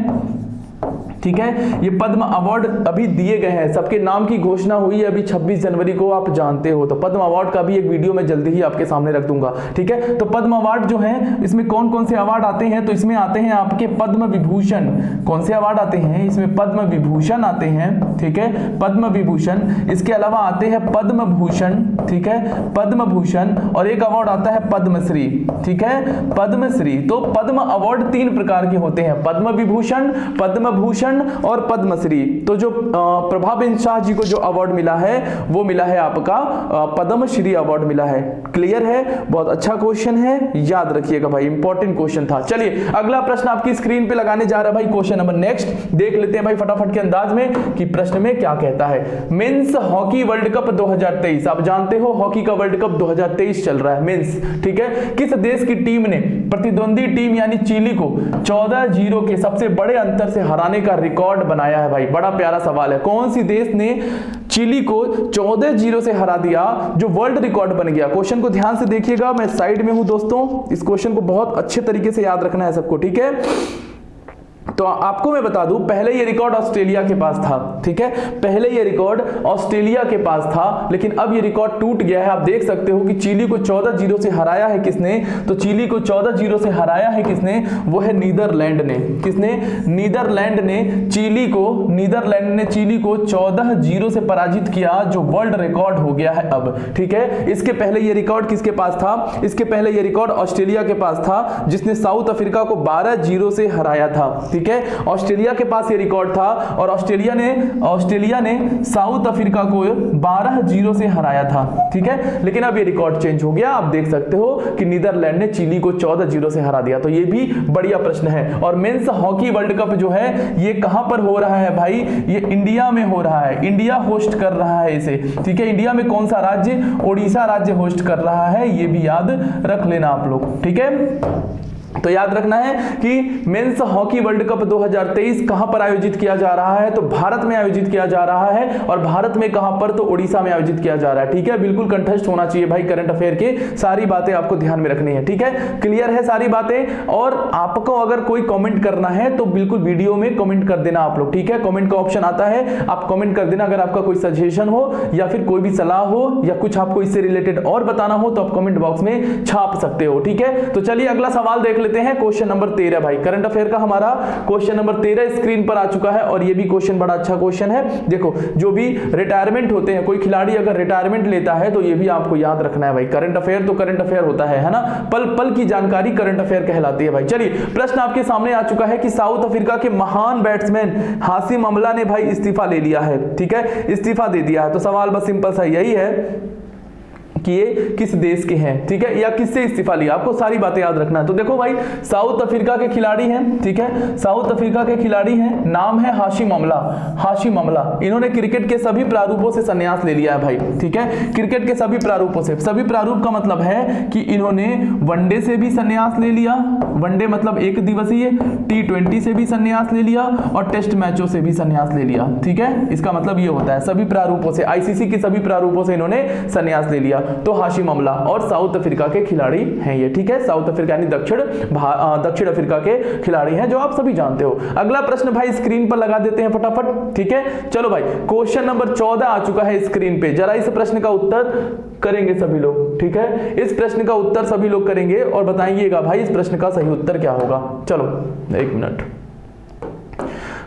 ठीक है। ये पद्म अवार्ड अभी दिए गए हैं, सबके नाम की घोषणा हुई है अभी 26 जनवरी को, आप जानते हो। तो पद्म अवार्ड का भी एक वीडियो मैं जल्दी ही आपके सामने रख दूंगा, ठीक है। तो पद्म अवार्ड जो है इसमें कौन कौन से अवार्ड आते हैं? तो इसमें आते हैं आपके पद्म विभूषण। कौन से अवार्ड आते हैं इसमें? पद्म विभूषण आते हैं, ठीक है, पद्म विभूषण। इसके अलावा आते हैं पद्म भूषण, ठीक है, पद्म भूषण। और एक अवार्ड आता है पद्मश्री, ठीक है, पद्मश्री। तो पद्म अवार्ड 3 प्रकार के होते हैं, पद्म विभूषण, पद्म भूषण और पद्मश्री। तो जो प्रभाबेन शाह जी को जो अवार्ड मिला है वो मिला है आपका पद्मश्री अवार्ड मिला है। क्लियर है? बहुत अच्छा क्वेश्चन है, याद रखिएगा भाई, इंपॉर्टेंट क्वेश्चन था। चलिए अगला प्रश्न आपकी स्क्रीन पे लगाने जा रहा है भाई, क्वेश्चन नंबर नेक्स्ट देख लेते हैं भाई फटाफट के अंदाज में कि प्रश्न में क्या कहता है। मेंस हॉकी वर्ल्ड कप 2023, आप जानते हो हॉकी का वर्ल्ड कप 2023 चल रहा है, मेंस, ठीक है। किस देश की टीम ने प्रतिद्वंदी टीम यानी चिली को 14-0 के सबसे बड़े अंतर से हराने का रिकॉर्ड बनाया है भाई? बड़ा प्यारा सवाल है। कौन सी देश ने चिली को 14-0 से हरा दिया जो वर्ल्ड रिकॉर्ड बन गया? क्वेश्चन को ध्यान से देखिएगा, मैं साइड में हूं दोस्तों, इस क्वेश्चन को बहुत अच्छे तरीके से याद रखना है सबको, ठीक है। तो आपको मैं बता दूं पहले ये रिकॉर्ड ऑस्ट्रेलिया के पास था, ठीक है, पहले ये रिकॉर्ड ऑस्ट्रेलिया के पास था, लेकिन अब ये रिकॉर्ड टूट गया है। आप देख सकते हो कि चिली को 14-0 से हराया है किसने? तो चिली को 14-0 से हराया है किसने? वो है नीदरलैंड ने। किसने? नीदरलैंड ने चिली को 14-0 से पराजित किया, जो वर्ल्ड रिकॉर्ड हो गया है अब, ठीक है। इसके पहले ये रिकॉर्ड किसके पास था? इसके पहले ये रिकॉर्ड ऑस्ट्रेलिया के पास था, जिसने साउथ अफ्रीका को 12-0 से हराया था, ठीक है। ऑस्ट्रेलिया के पास ये रिकॉर्ड था और ऑस्ट्रेलिया ने साउथ अफ्रीका को 12-0 से हराया था, ठीक है। लेकिन अब ये रिकॉर्ड चेंज हो गया, आप देख सकते हो कि नीदरलैंड ने चिली को 14-0 से हरा दिया। तो ये भी बढ़िया प्रश्न है। और मेंस हॉकी वर्ल्ड कप जो है ये कहां पर हो रहा है भाई? ये इंडिया में हो रहा है, इंडिया होस्ट कर रहा है इसे, ठीक है। इंडिया में कौन सा राज्य? ओडिशा राज्य होस्ट कर रहा है, ये भी याद रख लेना आप लोग, ठीक है। तो याद रखना है कि मेंस हॉकी वर्ल्ड कप 2023 कहां पर आयोजित किया जा रहा है? तो भारत में आयोजित किया जा रहा है। और भारत में कहां पर? तो ओडिशा में आयोजित किया जा रहा है, ठीक है। बिल्कुल कंठस्थ होना चाहिए भाई, करंट अफेयर के सारी बातें आपको ध्यान में रखनी है, ठीक है। क्लियर है सारी बातें? और आपको अगर कोई कमेंट करना है तो बिल्कुल वीडियो में कमेंट कर देना आप लोग, ठीक है। कमेंट का ऑप्शन आता है, आप कमेंट कर देना। अगर आपका कोई सजेशन हो या फिर कोई भी सलाह हो या कुछ आपको इससे रिलेटेड और बताना हो तो आप कमेंट बॉक्स में छाप सकते हो, ठीक है। तो चलिए अगला सवाल देख लेते हैं, क्वेश्चन नंबर 13 भाई, करंट अफेयर का हमारा क्वेश्चन नंबर 13 स्क्रीन पर आ चुका है। और ये भी क्वेश्चन बड़ा अच्छा क्वेश्चन है। देखो, जो भी रिटायरमेंट होते हैं, कोई खिलाड़ी अगर रिटायरमेंट लेता है तो ये भी आपको याद रखना है भाई। करंट अफेयर तो करंट अफेयर होता है ना, पल पल की जानकारी करंट अफेयर कहलाती है भाई। चलिए प्रश्न आपके सामने आ चुका है कि साउथ अफ्रीका के महान बैट्समैन हाशिम अमला ने भाई इस्तीफा ले लिया है, ठीक है, इस्तीफा दे दिया है। तो सवाल बस सिंपल सा यही है कि ये किस देश के हैं, ठीक है, या किससे इस्तीफा लिया? आपको सारी बातें याद रखना है। तो देखो भाई, साउथ अफ्रीका के खिलाड़ी हैं, ठीक है, साउथ अफ्रीका के खिलाड़ी हैं, नाम है हाशिम अमला। हाशिम अमला, इन्होंने क्रिकेट के सभी प्रारूपों से संन्यास ले लिया है भाई, ठीक है, क्रिकेट के सभी प्रारूपों से। सभी प्रारूप का मतलब है कि इन्होंने वनडे से भी संन्यास ले लिया, वनडे मतलब 1 दिवसीय, T20 से भी संन्यास ले लिया और टेस्ट मैचों से भी संन्यास ले लिया, ठीक है। इसका मतलब ये होता है सभी प्रारूपों से, ICC के सभी प्रारूपों से इन्होंने संन्यास ले लिया। तो हाशिम अमला और साउथ अफ्रीका के खिलाड़ी हैं ये, ठीक है। साउथ अफ्रीका यानी दक्षिण अफ्रीका के खिलाड़ी हैं, जो आप सभी जानते हो। अगला प्रश्न भाई स्क्रीन पर लगा देते हैं फटाफट, ठीक है। चलो भाई, क्वेश्चन नंबर 14 आ चुका है स्क्रीन पे। जरा इस प्रश्न का उत्तर करेंगे सभी लोग, ठीक है। इस प्रश्न का उत्तर सभी लोग करेंगे और बताइएगा भाई इस प्रश्न का सही उत्तर क्या होगा। चलो 1 मिनट।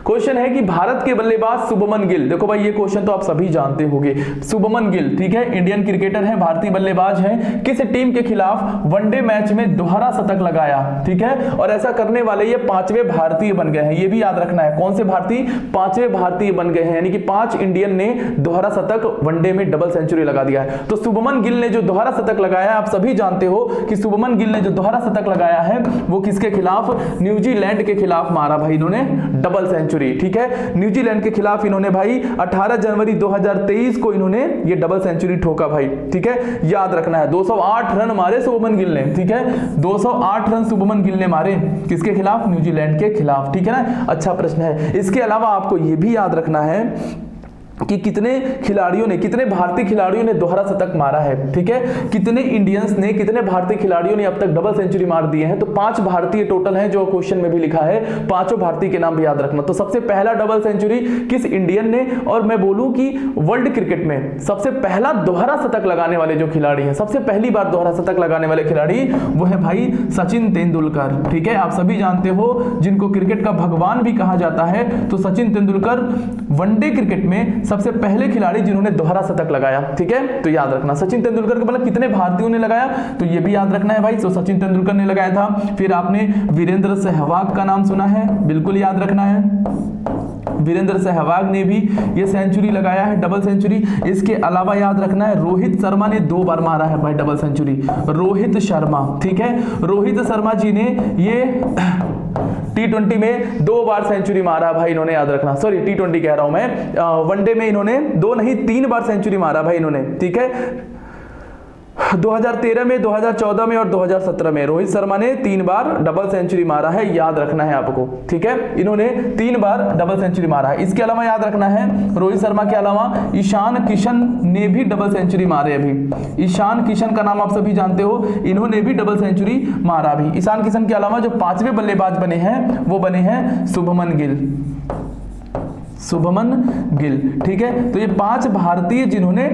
क्वेश्चन है कि भारत के बल्लेबाज शुभमन गिल, देखो भाई ये क्वेश्चन तो आप सभी जानते होंगे, शुभमन गिल ठीक है इंडियन क्रिकेटर है, भारतीय बल्लेबाज हैं, किस टीम के खिलाफ वनडे मैच में दोहरा शतक लगाया, ठीक है, और ऐसा करने वाले ये 5वें भारतीय बन गए हैं, ये भी याद रखना है, कौन से भारतीय, 5वें भारतीय बन गए हैं, यानी कि 5 इंडियन ने दोहरा शतक वनडे में डबल सेंचुरी लगा दिया है। तो शुभमन गिल ने जो दोहरा शतक लगाया है, आप सभी जानते हो कि शुभमन गिल ने जो दोहरा शतक लगाया है वो किसके खिलाफ, न्यूजीलैंड के खिलाफ मारा भाई इन्होंने डबल सेंचुरी, ठीक है, न्यूजीलैंड के खिलाफ इन्होंने भाई 18 जनवरी 2023 को इन्होंने ये डबल सेंचुरी ठोका भाई, ठीक है, याद रखना है। 208 रन मारे शुभमन गिल ने, ठीक है, 208 रन शुभमन गिल ने मारे किसके खिलाफ, न्यूजीलैंड के खिलाफ, ठीक है ना, अच्छा प्रश्न है। इसके अलावा आपको ये भी याद रखना है कि कितने खिलाड़ियों ने, कितने भारतीय खिलाड़ियों ने दोहरा शतक मारा है, ठीक है, कितने इंडियंस ने, कितने भारतीय खिलाड़ियों ने अब तक डबल सेंचुरी मार दिए हैं, तो 5 भारतीय टोटल हैं जो क्वेश्चन में भी लिखा है, 5 भारतीय के नाम भी याद रखना। तो सबसे पहला डबल सेंचुरी किस इंडियन ने, और मैं बोलूं कि वर्ल्ड क्रिकेट में सबसे पहला दोहरा शतक लगाने वाले जो खिलाड़ी हैं, सबसे पहली बार दोहरा शतक लगाने वाले खिलाड़ी वो है भाई सचिन तेंदुलकर, ठीक है, आप सभी जानते हो जिनको क्रिकेट का भगवान भी कहा जाता है, तो सचिन तेंदुलकर वनडे क्रिकेट में सबसे पहले खिलाड़ी जिन्होंने दोहरा शतक लगाया, ठीक है, तो याद रखना सचिन तेंदुलकर के, मतलब कितने भारतीयों ने लगाया तो ये भी याद रखना है भाई, तो सचिन तेंदुलकर ने लगाया था। फिर आपने वीरेंद्र सहवाग का नाम सुना है, बिल्कुल याद रखना है, वीरेंद्र सहवाग ने भी ये सेंचुरी लगाया है, डबल सेंचुरी। इसके अलावा याद रखना है रोहित शर्मा ने 2 बार मारा है भाई डबल सेंचुरी, रोहित शर्मा, ठीक है, रोहित शर्मा जी ने ये T20 में 2 बार सेंचुरी मारा भाई इन्होंने, याद रखना, सॉरी T20 कह रहा हूं मैं, वनडे में इन्होंने 2 नहीं 3 बार सेंचुरी मारा भाई इन्होंने, ठीक है, 2013 में, 2014 में और 2017 में रोहित शर्मा ने 3 बार डबल सेंचुरी मारा है, याद रखना है आपको, ठीक है, इन्होंने 3 बार डबल सेंचुरी मारा है। इसके अलावा याद रखना है रोहित शर्मा के अलावा ईशान किशन ने भी डबल सेंचुरी मारे, अभी ईशान किशन का नाम आप सभी जानते हो, इन्होंने भी डबल सेंचुरी मारा अभी। ईशान किशन के अलावा जो 5वें बल्लेबाज बने हैं वो बने हैं शुभमन गिल, शुभमन गिल, ठीक है, तो ये 5 भारतीय जिन्होंने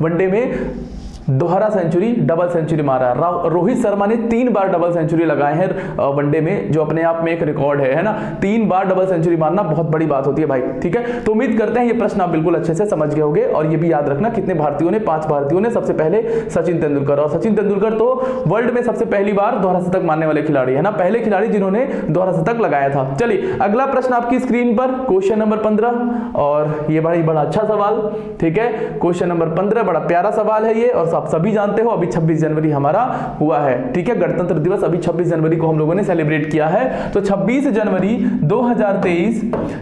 वनडे में दोहरा सेंचुरी, डबल सेंचुरी मारा। रोहित शर्मा ने 3 बार डबल सेंचुरी लगाए हैं वनडे में, जो अपने आप में एक रिकॉर्ड है ना, 3 बार डबल सेंचुरी मारना बहुत बड़ी बात होती है भाई, ठीक है। तो उम्मीद करते हैं ये प्रश्न आप बिल्कुल अच्छे से समझ गए होंगे, और ये भी याद रखना कितने भारतीयों ने, 5 भारतीयों ने, सबसे पहले सचिन तेंदुलकर, और सचिन तेंदुलकर तो वर्ल्ड में सबसे पहली बार दोहरा शतक मारने वाले खिलाड़ी है ना, पहले खिलाड़ी जिन्होंने दोहरा शतक लगाया था। चलिए अगला प्रश्न आपकी स्क्रीन पर, क्वेश्चन नंबर 15, और ये भाई बड़ा अच्छा सवाल, ठीक है, क्वेश्चन नंबर 15 बड़ा प्यारा सवाल है ये, और आप सभी जानते हो अभी 26 जनवरी हमारा हुआ है, ठीक है, गणतंत्र दिवस अभी 26 जनवरी को हम लोगों ने सेलिब्रेट किया है। तो 26 जनवरी 2023,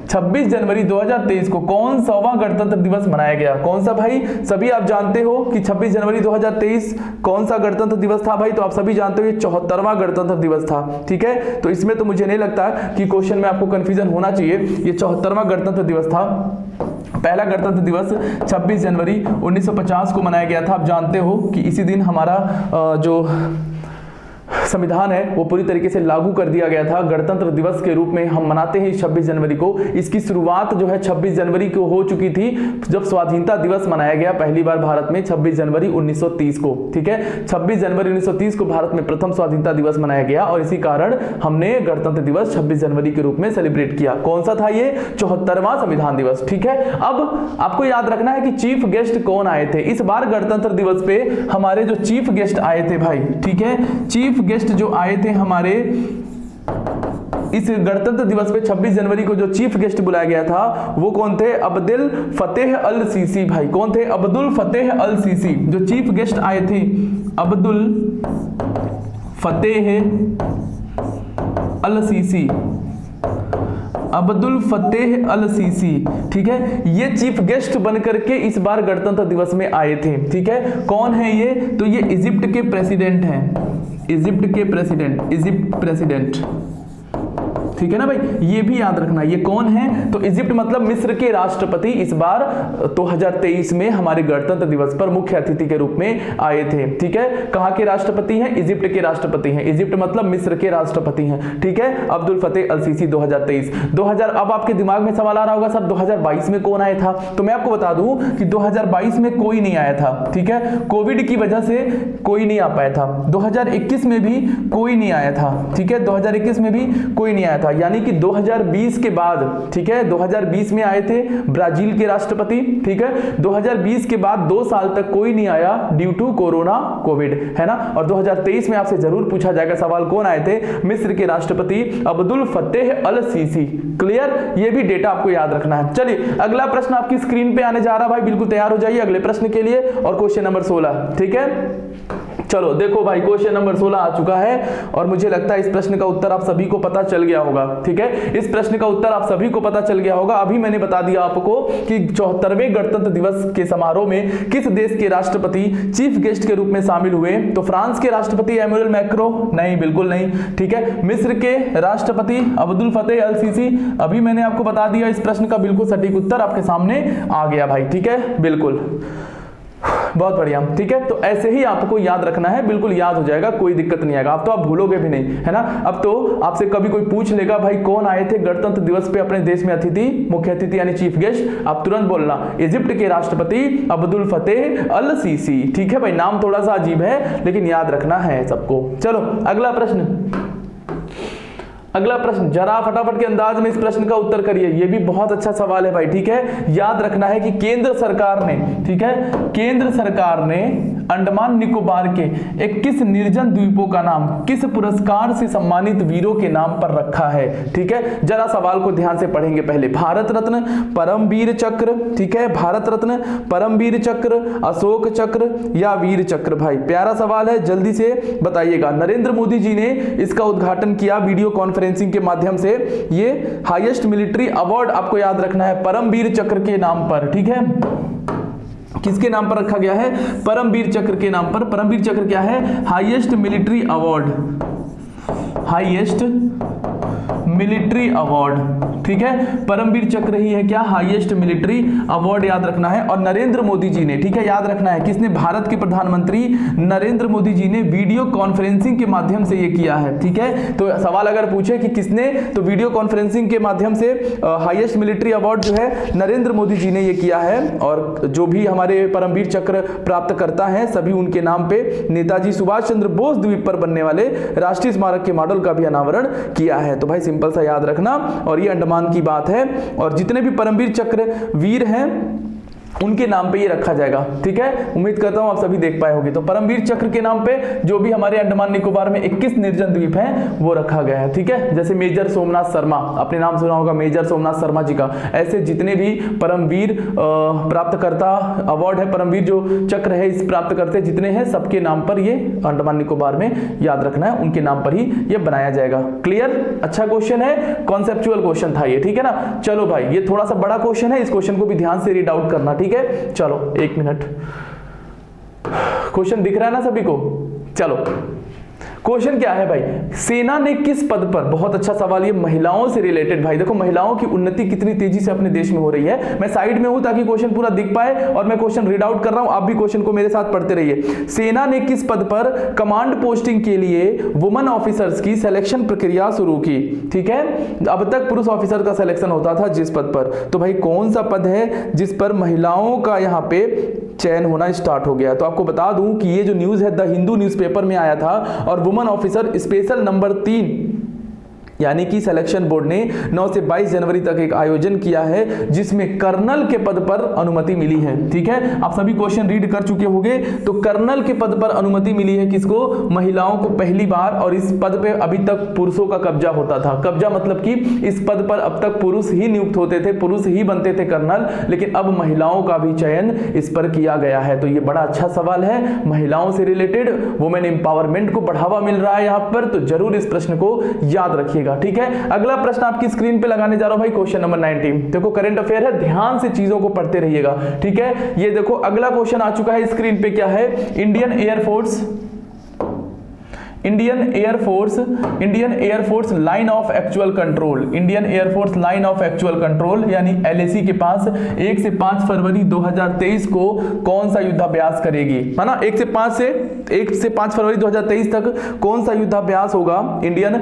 26 जनवरी 2023 को कौन सावां गणतंत्र दिवस मनाया गया, कौन सा भाई, सभी आप जानते हो कि 26 जनवरी 2023 कौन सा गणतंत्र दिवस था भाई, तो आप सभी जानते हो ये 74वां गणतंत्र दिवस था, ठीक है, तो इसमें तो मुझे नहीं लगता कि क्वेश्चन में आपको कंफ्यूजन होना चाहिए, ये 74वां गणतंत्र दिवस था। पहला गणतंत्र दिवस 26 जनवरी 1950 को मनाया गया था। आप जानते हो कि इसी दिन हमारा जो संविधान है वो पूरी तरीके से लागू कर दिया गया था। गणतंत्र दिवस के रूप में हम मनाते हैं 26 जनवरी को। इसकी शुरुआत जो है 26 जनवरी को हो चुकी थी, जब स्वाधीनता दिवस मनाया गया पहली बार भारत में 26 जनवरी 1930 को, ठीक है, 26 जनवरी 1930 को भारत में प्रथम स्वाधीनता दिवस मनाया गया, और इसी कारण हमने गणतंत्र दिवस 26 जनवरी के रूप में सेलिब्रेट किया। कौन सा था ये, 74वां संविधान दिवस, ठीक है। अब आपको याद रखना है कि चीफ गेस्ट कौन आए थे इस बार गणतंत्र दिवस पे, हमारे जो चीफ गेस्ट आए थे भाई, ठीक है, चीफ गेस्ट जो आए थे हमारे इस गणतंत्र दिवस पे 26 जनवरी को जो चीफ गेस्ट बुलाया गया था वो कौन थे, अब्दुल फतेह अल सीसी भाई, कौन थे, अब्दुल फतेह अल सीसी, जो चीफ गेस्ट आए थे अब्दुल फतेह अल सीसी, अब्दुल फतेह अल सीसी, ठीक है, ये चीफ गेस्ट बनकर के इस बार गणतंत्र दिवस में आए थे, ठीक है। कौन है ये, तो ये इजिप्ट के प्रेसिडेंट हैं, इजिप्ट के प्रेसिडेंट, इजिप्ट प्रेसिडेंट, ठीक है ना भाई, ये भी याद रखना ये कौन है, तो इजिप्ट मतलब मिस्र के राष्ट्रपति इस बार 2023 में हमारे गणतंत्र दिवस पर मुख्य अतिथि के रूप में आए थे, ठीक है। कहां के राष्ट्रपति हैं, इजिप्ट के राष्ट्रपति हैं, इजिप्ट मतलब मिस्र के राष्ट्रपति हैं, ठीक है, अब्दुल फतेह अल सीसी 2023। 2000 अब आपके दिमाग में सवाल आ रहा होगा सर 2022 में कौन आया था, तो मैं आपको बता दूं कि 2022 में कोई नहीं आया था, ठीक है, कोविड की वजह से कोई नहीं आ पाया था। 2021 में भी कोई नहीं आया था, ठीक है, 2021 में भी कोई नहीं आया था। था, यानी कि 2020 के बाद, ठीक है, 2020 में आए थे ब्राजील के राष्ट्रपति, ठीक है, 2020 के बाद 2 साल तक कोई नहीं आया ड्यू टू कोरोना कोविड, है ना। और 2023 में आपसे जरूर पूछा जाएगा सवाल, कौन आए थे? मिस्र के राष्ट्रपति अब्दुल फतेह अल सीसी। क्लियर, ये भी डेटा आपको याद रखना है। चलिए अगला प्रश्न आपकी स्क्रीन पे आने जा रहा है भाई, बिल्कुल तैयार हो जाइए अगले प्रश्न के लिए, और क्वेश्चन नंबर 16, ठीक है। चलो देखो भाई, क्वेश्चन नंबर 16 आ चुका है और मुझे लगता है इस प्रश्न का उत्तर आप सभी को पता चल गया होगा, ठीक है, इस प्रश्न का उत्तर आप सभी को पता चल गया होगा। अभी मैंने बता दिया आपको कि 74वें गणतंत्र दिवस के समारोह में किस देश के राष्ट्रपति चीफ गेस्ट के रूप में शामिल हुए? तो फ्रांस के राष्ट्रपति एमेनुएल मैक्रो? नहीं, बिल्कुल नहीं, ठीक है। मिस्र के राष्ट्रपति अब्दुल फतेह अल सीसी? अभी मैंने आपको बता दिया, इस प्रश्न का बिल्कुल सटीक उत्तर आपके सामने आ गया भाई, ठीक है, बिल्कुल, बहुत बढ़िया, ठीक है। तो ऐसे ही आपको याद रखना है, बिल्कुल याद हो जाएगा, कोई दिक्कत नहीं आएगा, अब तो आप भूलोगे भी नहीं, है ना। अब तो आपसे कभी कोई पूछ लेगा भाई कौन आए थे गणतंत्र दिवस पे अपने देश में अतिथि, मुख्य अतिथि यानी चीफ गेस्ट, आप तुरंत बोलना इजिप्ट के राष्ट्रपति अब्दुल फतेह अल सीसी, ठीक है भाई। नाम थोड़ा सा अजीब है लेकिन याद रखना है सबको। चलो अगला प्रश्न, अगला प्रश्न जरा फटाफट के अंदाज में इस प्रश्न का उत्तर करिए, ये भी बहुत अच्छा सवाल है भाई, ठीक है। याद रखना है कि केंद्र सरकार ने, ठीक है, केंद्र सरकार ने अंडमान निकोबार के 21 निर्जन द्वीपों का नाम किस पुरस्कार से सम्मानित वीरों के नाम पर रखा है? ठीक है, जरा सवाल को ध्यान से पढ़ेंगे पहले। भारत रत्न, परमवीर चक्र, ठीक है, भारत रत्न, परमवीर चक्र, अशोक चक्र या वीर चक्र? भाई प्यारा सवाल है, जल्दी से बताइएगा। नरेंद्र मोदी जी ने इसका उद्घाटन किया वीडियो कॉन्फ्रेंसिंग के माध्यम से। ये हाईएस्ट मिलिट्री अवार्ड आपको याद रखना है परमवीर चक्र के नाम पर, ठीक है। किसके नाम पर रखा गया है? परमवीर चक्र के नाम पर। परमवीर चक्र क्या है? Highest military award, highest military award, ठीक है, परमवीर चक्र ही है क्या? हाईएस्ट मिलिट्री अवार्ड, याद रखना है। और नरेंद्र मोदी जी ने, ठीक है, याद रखना है, किसने? भारत के प्रधानमंत्री नरेंद्र मोदी जी ने वीडियो कॉन्फ्रेंसिंग के माध्यम से ये किया है, ठीक है। तो सवाल अगर पूछे कि किसने, तो वीडियो कॉन्फ्रेंसिंग के माध्यम से हाईएस्ट मिलिट्री अवार्ड जो है नरेंद्र मोदी जी ने ये किया है। और जो भी हमारे परमवीर चक्र प्राप्त करता है सभी उनके नाम पे नेताजी सुभाष चंद्र बोस द्वीप पर बनने वाले राष्ट्रीय स्मारक के मॉडल का भी अनावरण किया है। तो भाई सिंपल सा याद रखना, और ये अंडमान की बात है। और जितने भी परमवीर चक्र वीर हैं उनके नाम पे ये रखा जाएगा, ठीक है। उम्मीद करता हूं आप सभी देख पाए होंगे। तो परमवीर चक्र के नाम पे जो भी हमारे अंडमान निकोबार में 21 निर्जन द्वीप हैं वो रखा गया है, ठीक है। जैसे मेजर सोमनाथ शर्मा, आपने नाम सुना होगा मेजर सोमनाथ शर्मा जी का। ऐसे जितने भी परमवीर प्राप्तकर्ता अवार्ड है, परमवीर जो चक्र है इस प्राप्त करते जितने हैं सबके नाम पर ये अंडमान निकोबार में, याद रखना है, उनके नाम पर ही ये बनाया जाएगा। क्लियर? अच्छा क्वेश्चन है, कॉन्सेप्चुअल क्वेश्चन था ये, ठीक है ना। चलो भाई ये थोड़ा सा बड़ा क्वेश्चन है, इस क्वेश्चन को भी ध्यान से रीड आउट करना, ठीक है। चलो एक मिनट, क्वेश्चन दिख रहा है ना सभी को? चलो क्वेश्चन क्या है भाई? सेना ने किस पद पर, बहुत अच्छा सवाल, ये महिलाओं से रिलेटेड भाई। देखो महिलाओं की उन्नति कितनी तेजी से अपने देश में हो रही है। मैं साइड में हूं ताकि क्वेश्चन पूरा दिख पाए, और मैं क्वेश्चन रीड आउट कर रहा हूं, आप भी क्वेश्चन को मेरे साथ पढ़ते रहिए। सेना ने किस पद पर कमांड पोस्टिंग के लिए वुमेन ऑफिसर्स की सिलेक्शन प्रक्रिया शुरू की? ठीक है, अब तक पुरुष ऑफिसर का सिलेक्शन होता था जिस पद पर, तो भाई कौन सा पद है जिस पर महिलाओं का यहाँ पे चयन होना स्टार्ट हो गया? तो आपको बता दूं कि ये जो न्यूज है द हिंदू न्यूज़पेपर में आया था, और वुमेन ऑफिसर स्पेशल नंबर 3 यानी कि सिलेक्शन बोर्ड ने 9 से 22 जनवरी तक एक आयोजन किया है जिसमें कर्नल के पद पर अनुमति मिली है, ठीक है। आप सभी क्वेश्चन रीड कर चुके होंगे। तो कर्नल के पद पर अनुमति मिली है किसको? महिलाओं को पहली बार। और इस पद पे अभी तक पुरुषों का कब्जा होता था। कब्जा मतलब कि इस पद पर अब तक पुरुष ही नियुक्त होते थे, पुरुष ही बनते थे कर्नल, लेकिन अब महिलाओं का भी चयन इस पर किया गया है। तो ये बड़ा अच्छा सवाल है, महिलाओं से रिलेटेड वुमेन एम्पावरमेंट को बढ़ावा मिल रहा है यहाँ पर, तो जरूर इस प्रश्न को याद रखिएगा, ठीक है। अगला प्रश्न आपकी स्क्रीन पे लगाने जा रहा हूं भाई, क्वेश्चन नंबर 19। देखो करंट अफेयर है, ध्यान से चीजों को पढ़ते रहिएगा, ठीक है। ये देखो अगला क्वेश्चन आ चुका है स्क्रीन पे, क्या है? Indian air force line of actual control, Indian air force line of actual control यानी एलएसी के पास 1 से 5 फरवरी 2023 को कौन सा युद्धाभ्यास करेगी, है ना। 1 से 5 फरवरी 2023 तक कौन सा युद्धाभ्यास होगा इंडियन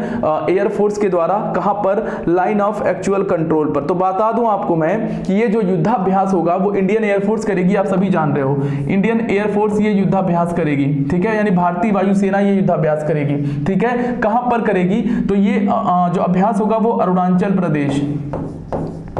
एयरफोर्स के द्वारा, कहां पर? लाइन ऑफ एक्चुअल कंट्रोल पर। तो बता दूं आपको मैं कि ये जो युद्धाभ्यास होगा वो इंडियन एयरफोर्स करेगी, आप सभी जान रहे हो। इंडियन एयरफोर्स ये युद्धाभ्यास करेगी, ठीक है, यानी भारतीय वायुसेना ये युद्धाभ्यास करेगी, ठीक है। कहां पर करेगी? तो ये जो अभ्यास होगा वो अरुणाचल प्रदेश,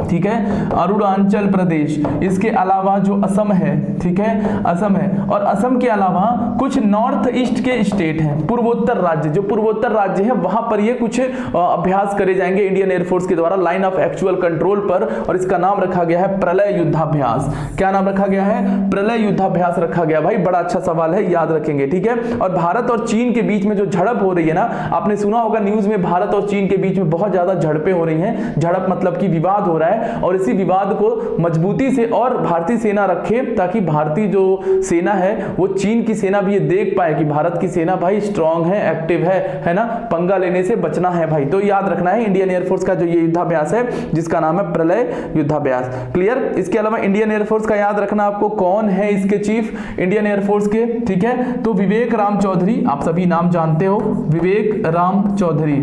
ठीक है, अरुणाचल प्रदेश। इसके अलावा जो असम है, ठीक है, असम है, और असम के अलावा कुछ नॉर्थ ईस्ट के स्टेट हैं, पूर्वोत्तर राज्य, जो पूर्वोत्तर राज्य है वहां पर ये कुछ अभ्यास करे जाएंगे इंडियन एयरफोर्स के द्वारा लाइन ऑफ एक्चुअल कंट्रोल पर, और इसका नाम रखा गया है प्रलय युद्धाभ्यास। क्या नाम रखा गया है? प्रलय युद्धाभ्यास रखा गया। भाई बड़ा अच्छा सवाल है, याद रखेंगे, ठीक है। और भारत और चीन के बीच में जो झड़प हो रही है ना, आपने सुना होगा न्यूज में, भारत और चीन के बीच में बहुत ज्यादा झड़पें हो रही हैं। झड़प मतलब कि विवाद हो रहा है, और इसी विवाद को मजबूती से और भारतीय सेना रखे, ताकि भारतीय जो सेना है वो चीन की सेना भी ये देख पाए कि भारत की सेना भाई स्ट्रांग है, एक्टिव है ना, पंगा लेने से बचना है भाई। तो याद रखना है इंडियन एयरफोर्स का जो ये युद्धाभ्यास है जिसका नाम है प्रलय युद्धाभ्यास। क्लियर? इसके अलावा इंडियन एयरफोर्स का याद रखना आपको, कौन है इसके चीफ इंडियन एयरफोर्स के, ठीक है। तो विवेक राम चौधरी, आप सभी नाम जानते हो, विवेक राम चौधरी,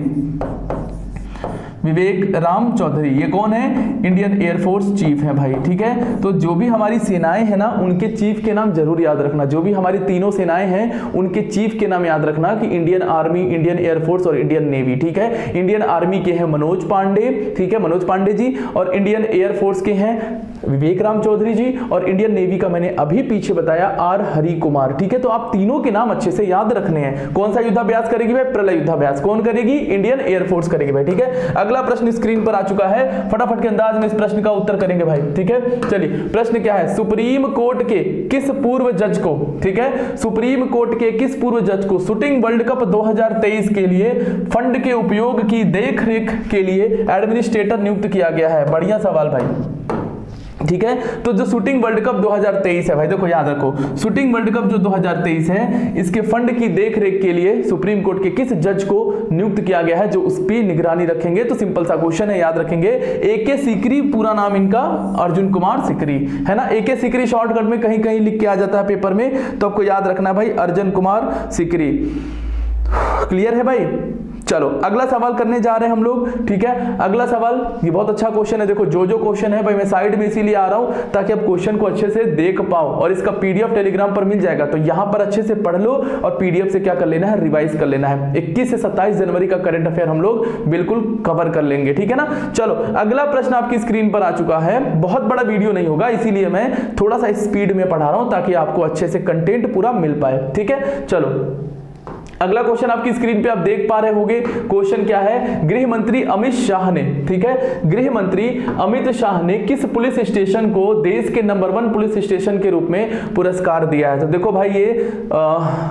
विवेक राम चौधरी, ये कौन है? इंडियन एयरफोर्स चीफ है भाई, ठीक है। तो जो भी हमारी सेनाएं हैं ना, उनके चीफ के नाम जरूर याद रखना। जो भी हमारी तीनों सेनाएं हैं उनके चीफ के नाम याद रखना, कि इंडियन आर्मी, इंडियन एयरफोर्स और इंडियन नेवी, ठीक है। इंडियन आर्मी के हैं मनोज पांडे, ठीक है, मनोज पांडे जी, और इंडियन एयरफोर्स के हैं विवेक राम चौधरी जी, और इंडियन नेवी का मैंने अभी पीछे बताया आर हरि कुमार, ठीक है। तो आप तीनों के नाम अच्छे से याद रखने हैं। कौन सा युद्धाभ्यास करेगी भाई? प्रलय युद्धाभ्यास। कौन करेगी? इंडियन एयरफोर्स करेगी भाई, ठीक है। अगला प्रश्न स्क्रीन पर आ चुका है, फटाफट के अंदाज में इस प्रश्न का उत्तर करेंगे भाई, ठीक है। चलिए, प्रश्न क्या है? सुप्रीम कोर्ट के किस पूर्व जज को, ठीक है, सुप्रीम कोर्ट के किस पूर्व जज को शूटिंग वर्ल्ड कप 2023 के लिए फंड के उपयोग की देखरेख के लिए एडमिनिस्ट्रेटर नियुक्त किया गया है? बढ़िया सवाल भाई, ठीक है। तो जो शूटिंग वर्ल्ड कप 2023 है भाई, देखो याद रखो, शूटिंग वर्ल्ड कप जो 2023 है, इसके फंड की देखरेख के लिए सुप्रीम कोर्ट के किस जज को नियुक्त किया गया है जो उस पर निगरानी रखेंगे? तो सिंपल सा क्वेश्चन है, याद रखेंगे, ए.के. सीकरी, पूरा नाम इनका अर्जुन कुमार सीकरी है ना। ए.के. सीकरी शॉर्टकट में कहीं कहीं लिख के आ जाता है पेपर में, तो आपको याद रखना भाई अर्जुन कुमार सीकरी। क्लियर है भाई? चलो अगला सवाल करने जा रहे हैं हम लोग, ठीक है। अगला सवाल, ये बहुत अच्छा क्वेश्चन है, देखो जो क्वेश्चन है भाई मैं साइड में इसीलिए आ रहा हूं ताकि आप क्वेश्चन को अच्छे से देख पाओ, और इसका पीडीएफ टेलीग्राम पर मिल जाएगा, तो यहां पर अच्छे से पढ़ लो और पीडीएफ से क्या कर लेना है? रिवाइज कर लेना है। 21 से 27 जनवरी का करंट अफेयर हम लोग बिल्कुल कवर कर लेंगे, ठीक है ना। चलो अगला प्रश्न आपकी स्क्रीन पर आ चुका है। बहुत बड़ा वीडियो नहीं होगा, इसीलिए मैं थोड़ा सा स्पीड में पढ़ा रहा हूं ताकि आपको अच्छे से कंटेंट पूरा मिल पाए, ठीक है। चलो अगला क्वेश्चन आपकी स्क्रीन पे आप देख पा रहे होंगे। क्वेश्चन क्या है? गृह मंत्री अमित शाह ने, ठीक है, गृह मंत्री अमित शाह ने किस पुलिस स्टेशन को देश के नंबर 1 पुलिस स्टेशन के रूप में पुरस्कार दिया है? तो देखो भाई ये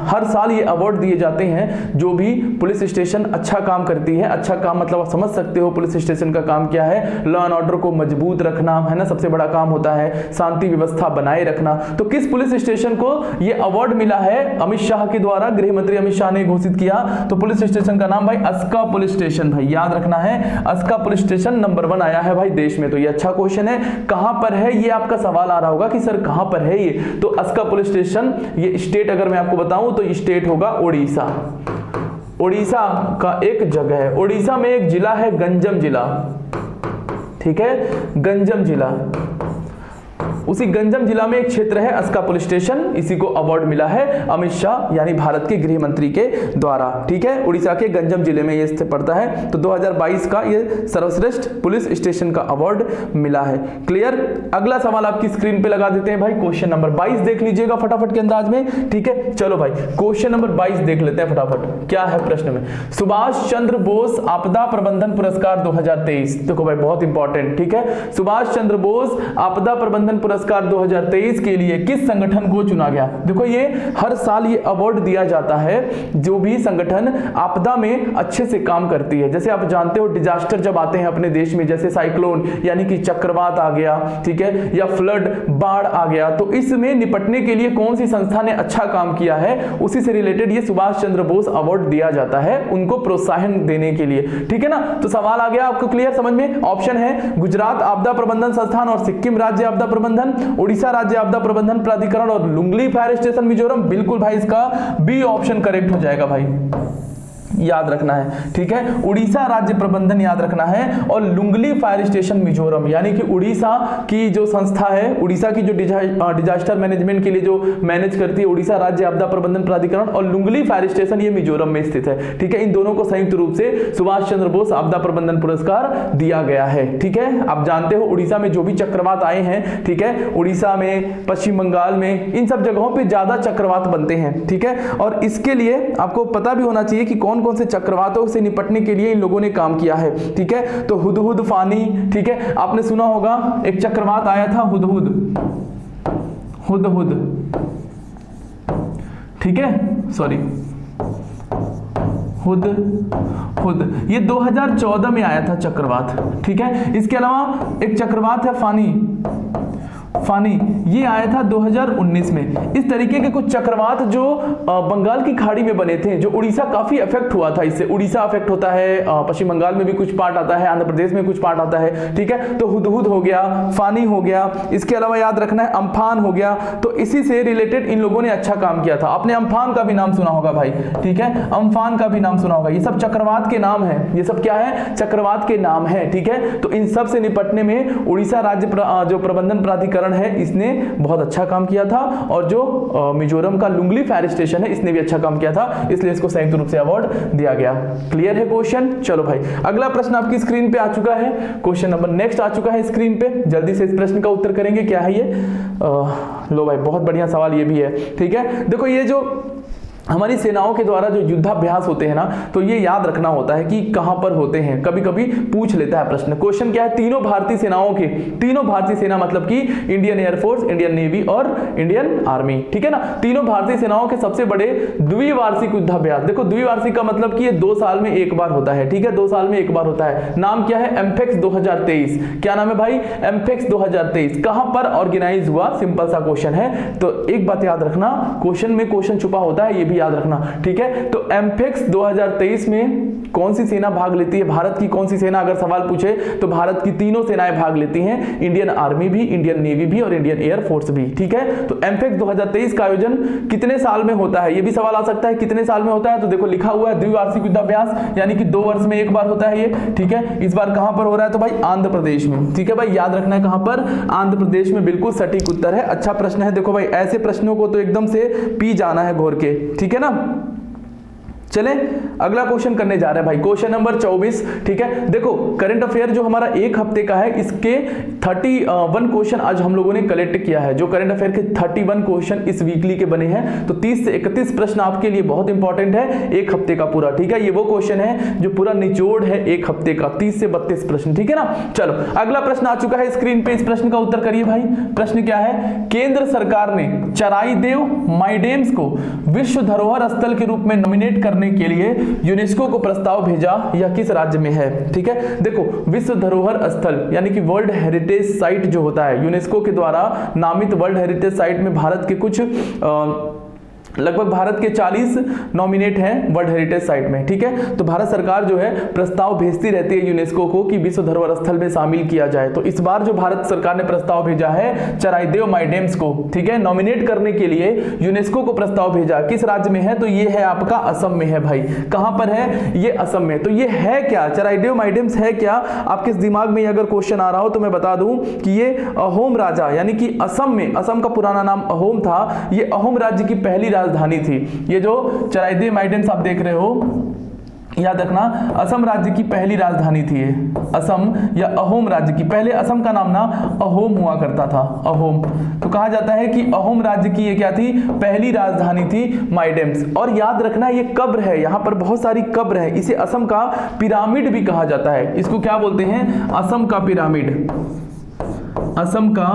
हर साल ये अवार्ड दिए जाते हैं जो भी पुलिस स्टेशन अच्छा काम करती है। अच्छा काम मतलब आप समझ सकते हो पुलिस स्टेशन का काम क्या है, लॉ एंड ऑर्डर को मजबूत रखना है ना, सबसे बड़ा काम होता है, शांति व्यवस्था बनाए रखना। तो किस पुलिस स्टेशन को ये अवार्ड मिला है अमित शाह के द्वारा, गृह मंत्री अमित शाह घोषित किया? तो पुलिस स्टेशन का नाम भाई अस्का पुलिस स्टेशन, भाई याद रखना है, अस्का पुलिस स्टेशन नंबर 1 आया है भाई देश में। तो ये अच्छा क्वेश्चन है। कहां पर है ये आपका सवाल आ रहा होगा कि सर कहां पर है ये? तो अस्का पुलिस स्टेशन, ये स्टेट अगर मैं आपको बताऊं तो स्टेट होगा ओडिशा। ओडिशा का एक जगह है, ओडिशा में एक जिला है गंजम जिला, ठीक है, गंजम जिला। उसी गंजम जिला में एक क्षेत्र है अस्का पुलिस स्टेशन, इसी को अवार्ड मिला है अमित शाह यानी भारत के गृह मंत्री के द्वारा, ठीक है। उड़ीसा के गंजम जिले में ये स्थित पड़ता है। तो 2022 का ये सर्वश्रेष्ठ पुलिस स्टेशन का अवार्ड मिला है। क्लियर? अगला सवाल आपकी स्क्रीन पे लगा देते हैं भाई, क्वेश्चन नंबर 22 देख लीजिएगा फटाफट के अंदाज में, ठीक है। चलो भाई क्वेश्चन नंबर 22 देख लेते हैं फटाफट, क्या है प्रश्न में? सुभाष चंद्र बोस आपदा प्रबंधन पुरस्कार 2023, देखो भाई बहुत इंपॉर्टेंट, ठीक है। सुभाष चंद्र बोस आपदा प्रबंधन पुरस्कार 2023 के लिए किस संगठन को चुना गया? देखो ये हर साल ये अवार्ड दिया जाता है जो भी संगठन आपदा में अच्छे से काम करती है। जैसे आप जानते हो डिजास्टर जब आते हैं अपने देश में, जैसे साइक्लोन यानी कि चक्रवात आ गया, ठीक है, या फ्लड बाढ़ आ गया, तो इसमें निपटने के लिए कौन सी संस्था ने अच्छा काम किया है, उसी से रिलेटेड ये सुभाष चंद्र बोस अवार्ड दिया जाता है उनको प्रोत्साहन देने के लिए, ठीक है ना। तो सवाल आ गया आपको क्लियर समझ में? ऑप्शन है गुजरात आपदा प्रबंधन संस्थान और सिक्किम राज्य आपदा प्रबंधन, उड़ीसा राज्य आपदा प्रबंधन प्राधिकरण और लुंगली फायर स्टेशन मिजोरम। बिल्कुल भाई इसका बी ऑप्शन करेक्ट हो जाएगा भाई। याद रखना है, ठीक है। उड़ीसा राज्य प्रबंधन याद रखना है, और लुंगली फायर स्टेशन मिजोरम, यानी कि उड़ीसा की जो संस्था है, उड़ीसा की जो डिजास्टर मैनेजमेंट के लिए जो मैनेज करती है, उड़ीसा राज्य आपदा प्रबंधन प्राधिकरण, और लुंगली फायर स्टेशन ये मिजोरम में स्थित है, ठीक है। इन दोनों को संयुक्त रूप से सुभाष चंद्र बोस आपदा प्रबंधन पुरस्कार दिया गया है, ठीक है। आप जानते हो उड़ीसा में जो भी चक्रवात आए हैं, ठीक है, उड़ीसा में, पश्चिम बंगाल में, इन सब जगहों पे ज्यादा चक्रवात बनते हैं, ठीक है। और इसके लिए आपको पता भी होना चाहिए कि कौन कौन से चक्रवातों से निपटने के लिए इन लोगों ने काम किया है, ठीक है। तो हुदहुद, फानी, ठीक है, आपने सुना होगा एक चक्रवात आया था हुदहुद, हुदहुद, ठीक है, सॉरी, हुद, ये 2014 में आया था चक्रवात, ठीक है। इसके अलावा एक चक्रवात है फानी, ये आया था 2019 में। इस तरीके के कुछ चक्रवात जो बंगाल की खाड़ी में बने थे, जो उड़ीसा काफी अफेक्ट हुआ था इससे, उड़ीसा अफेक्ट होता है, पश्चिम बंगाल में भी कुछ पार्ट आता है, आंध्र प्रदेश में कुछ पार्ट आता है, ठीक है। तो हुदहुद हो गया, फानी हो गया, इसके अलावा याद रखना है अम्फान हो गया। तो इसी से रिलेटेड इन लोगों ने अच्छा काम किया था। आपने अम्फान का भी नाम सुना होगा भाई, ठीक है, अम्फान का भी नाम सुना होगा। ये सब चक्रवात के नाम है, ये सब क्या है, चक्रवात के नाम है, ठीक है। तो इन सब से निपटने में उड़ीसा राज्य जो प्रबंधन प्राधिकरण है, इसने बहुत अच्छा काम किया था, और जो मिजोरम का लुंगली फायर स्टेशन है, इसने भी अच्छा काम किया था, इसलिए इसको संयुक्त रूप से अवार्ड दिया गया। क्लियर है क्वेश्चन? चलो भाई, अगला प्रश्न आपकी स्क्रीन पे आ चुका है, क्वेश्चन नंबर नेक्स्ट आ चुका है स्क्रीन पे। जल्दी से इस प्रश्न का उत्तर करेंगे। क्या है ये? लो भाई, बहुत बढ़िया सवाल ये भी है, ठीक है। देखो, ये जो हमारी सेनाओं के द्वारा जो युद्धाभ्यास होते हैं ना, तो ये याद रखना होता है कि कहां पर होते हैं, कभी कभी पूछ लेता है प्रश्न। क्वेश्चन क्या है? तीनों भारतीय सेनाओं के, तीनों भारतीय सेना मतलब कि इंडियन एयरफोर्स, इंडियन नेवी और इंडियन आर्मी, ठीक है ना, तीनों भारतीय सेनाओं के सबसे बड़े द्विवार्षिक युद्धाभ्यास। देखो, द्विवार्षिक का मतलब कि ये 2 साल में एक बार होता है, ठीक है, 2 साल में एक बार होता है। नाम क्या है? एम्फेक्स 2023। क्या नाम है भाई? एम्फेक्स 2023। कहां पर ऑर्गेनाइज हुआ? सिंपल सा क्वेश्चन है। तो एक बात याद रखना, क्वेश्चन में क्वेश्चन छुपा होता है, ये भी याद रखना, ठीक है। तो एम्फेक्स 2023 में कौन सी सेना भाग लेती है? भारत की कौन सी सेना? अगर सवाल पूछे तो भारत की तीनों सेनाएं भाग लेती हैं, इंडियन आर्मी भी, इंडियन नेवी भी और इंडियन एयर फोर्स भी, ठीक है। तो एम्फेक्स 2023 का आयोजन कितने साल में होता है? ये भी सवाल आ सकता है, कितने साल में होता है? तो देखो, लिखा हुआ है द्विवार्षिक युद्धाभ्यास, यानी कि 2 वर्ष में एक बार होता है ये, ठीक है। इस बार कहां पर हो रहा है? तो भाई आंध्र प्रदेश में, ठीक है भाई, याद रखना है कहां पर? आंध्र प्रदेश में। बिल्कुल सटीक उत्तर है, अच्छा प्रश्न है। देखो भाई, ऐसे प्रश्नों को तो एकदम से पी जाना है घोर के, ठीक है ना। चले अगला क्वेश्चन करने जा रहे हैं भाई, क्वेश्चन नंबर 24, ठीक है। देखो, करंट अफेयर जो हमारा एक हफ्ते का है, इसके 31 क्वेश्चन आज हम लोगों ने कलेक्ट किया है। जो करंट अफेयर के 31 क्वेश्चन इस वीकली के बने हैं, तो 30 से 31 प्रश्न आपके लिए बहुत इंपॉर्टेंट है, एक हफ्ते का पूरा, ठीक है। ये वो क्वेश्चन है जो पूरा निचोड़ है एक हफ्ते का, 30 से 32 प्रश्न, ठीक है ना। चलो, अगला प्रश्न आ चुका है स्क्रीन पे, इस प्रश्न का उत्तर करिए भाई। प्रश्न क्या है? केंद्र सरकार ने चराईदेव माईडेम्स को विश्व धरोहर स्थल के रूप में नॉमिनेट करने के लिए यूनेस्को को प्रस्ताव भेजा, यह किस राज्य में है? ठीक है, देखो, विश्व धरोहर स्थल यानी कि वर्ल्ड हेरिटेज साइट जो होता है, यूनेस्को के द्वारा नामित वर्ल्ड हेरिटेज साइट में भारत के कुछ लगभग भारत के 40 नॉमिनेट हैं वर्ल्ड हेरिटेज साइट में, ठीक है। तो भारत सरकार जो है प्रस्ताव भेजती रहती है यूनेस्को को कि विश्व धरोहर स्थल में शामिल किया जाए। तो इस बार जो भारत सरकार ने प्रस्ताव भेजा है चराईदेव माईडेम्स को, ठीक है, नॉमिनेट करने के लिए यूनेस्को को प्रस्ताव भेजा, किस राज्य में है? तो ये है आपका असम में है भाई। कहां पर है? ये असम में। तो ये है क्या? चराईदेव माईडेम्स है क्या? आपके दिमाग में अगर क्वेश्चन आ रहा हो तो मैं बता दूं कि ये अहोम राजा यानी कि असम में, असम का पुराना नाम अहोम था, ये अहोम राज्य की पहली राजधानी थी। ये जो चराईदेव माईडेम्स आप देख रहे हो, याद रखना, असम राज्य की पहली राजधानी थी ये, असम या अहोम राज्य की। पहले असम का नाम ना अहोम हुआ करता था, अहोम। तो कहा जाता है कि अहोम राज्य की ये क्या थी? पहली राजधानी थी माईडेम्स। और याद रखना, ये कब्र है, यहाँ पर बहुत सारी कब्र है। इसे असम का पिरामिड भी कहा जाता है। इसको क्या बोलते हैं? असम का पिरामिड, असम का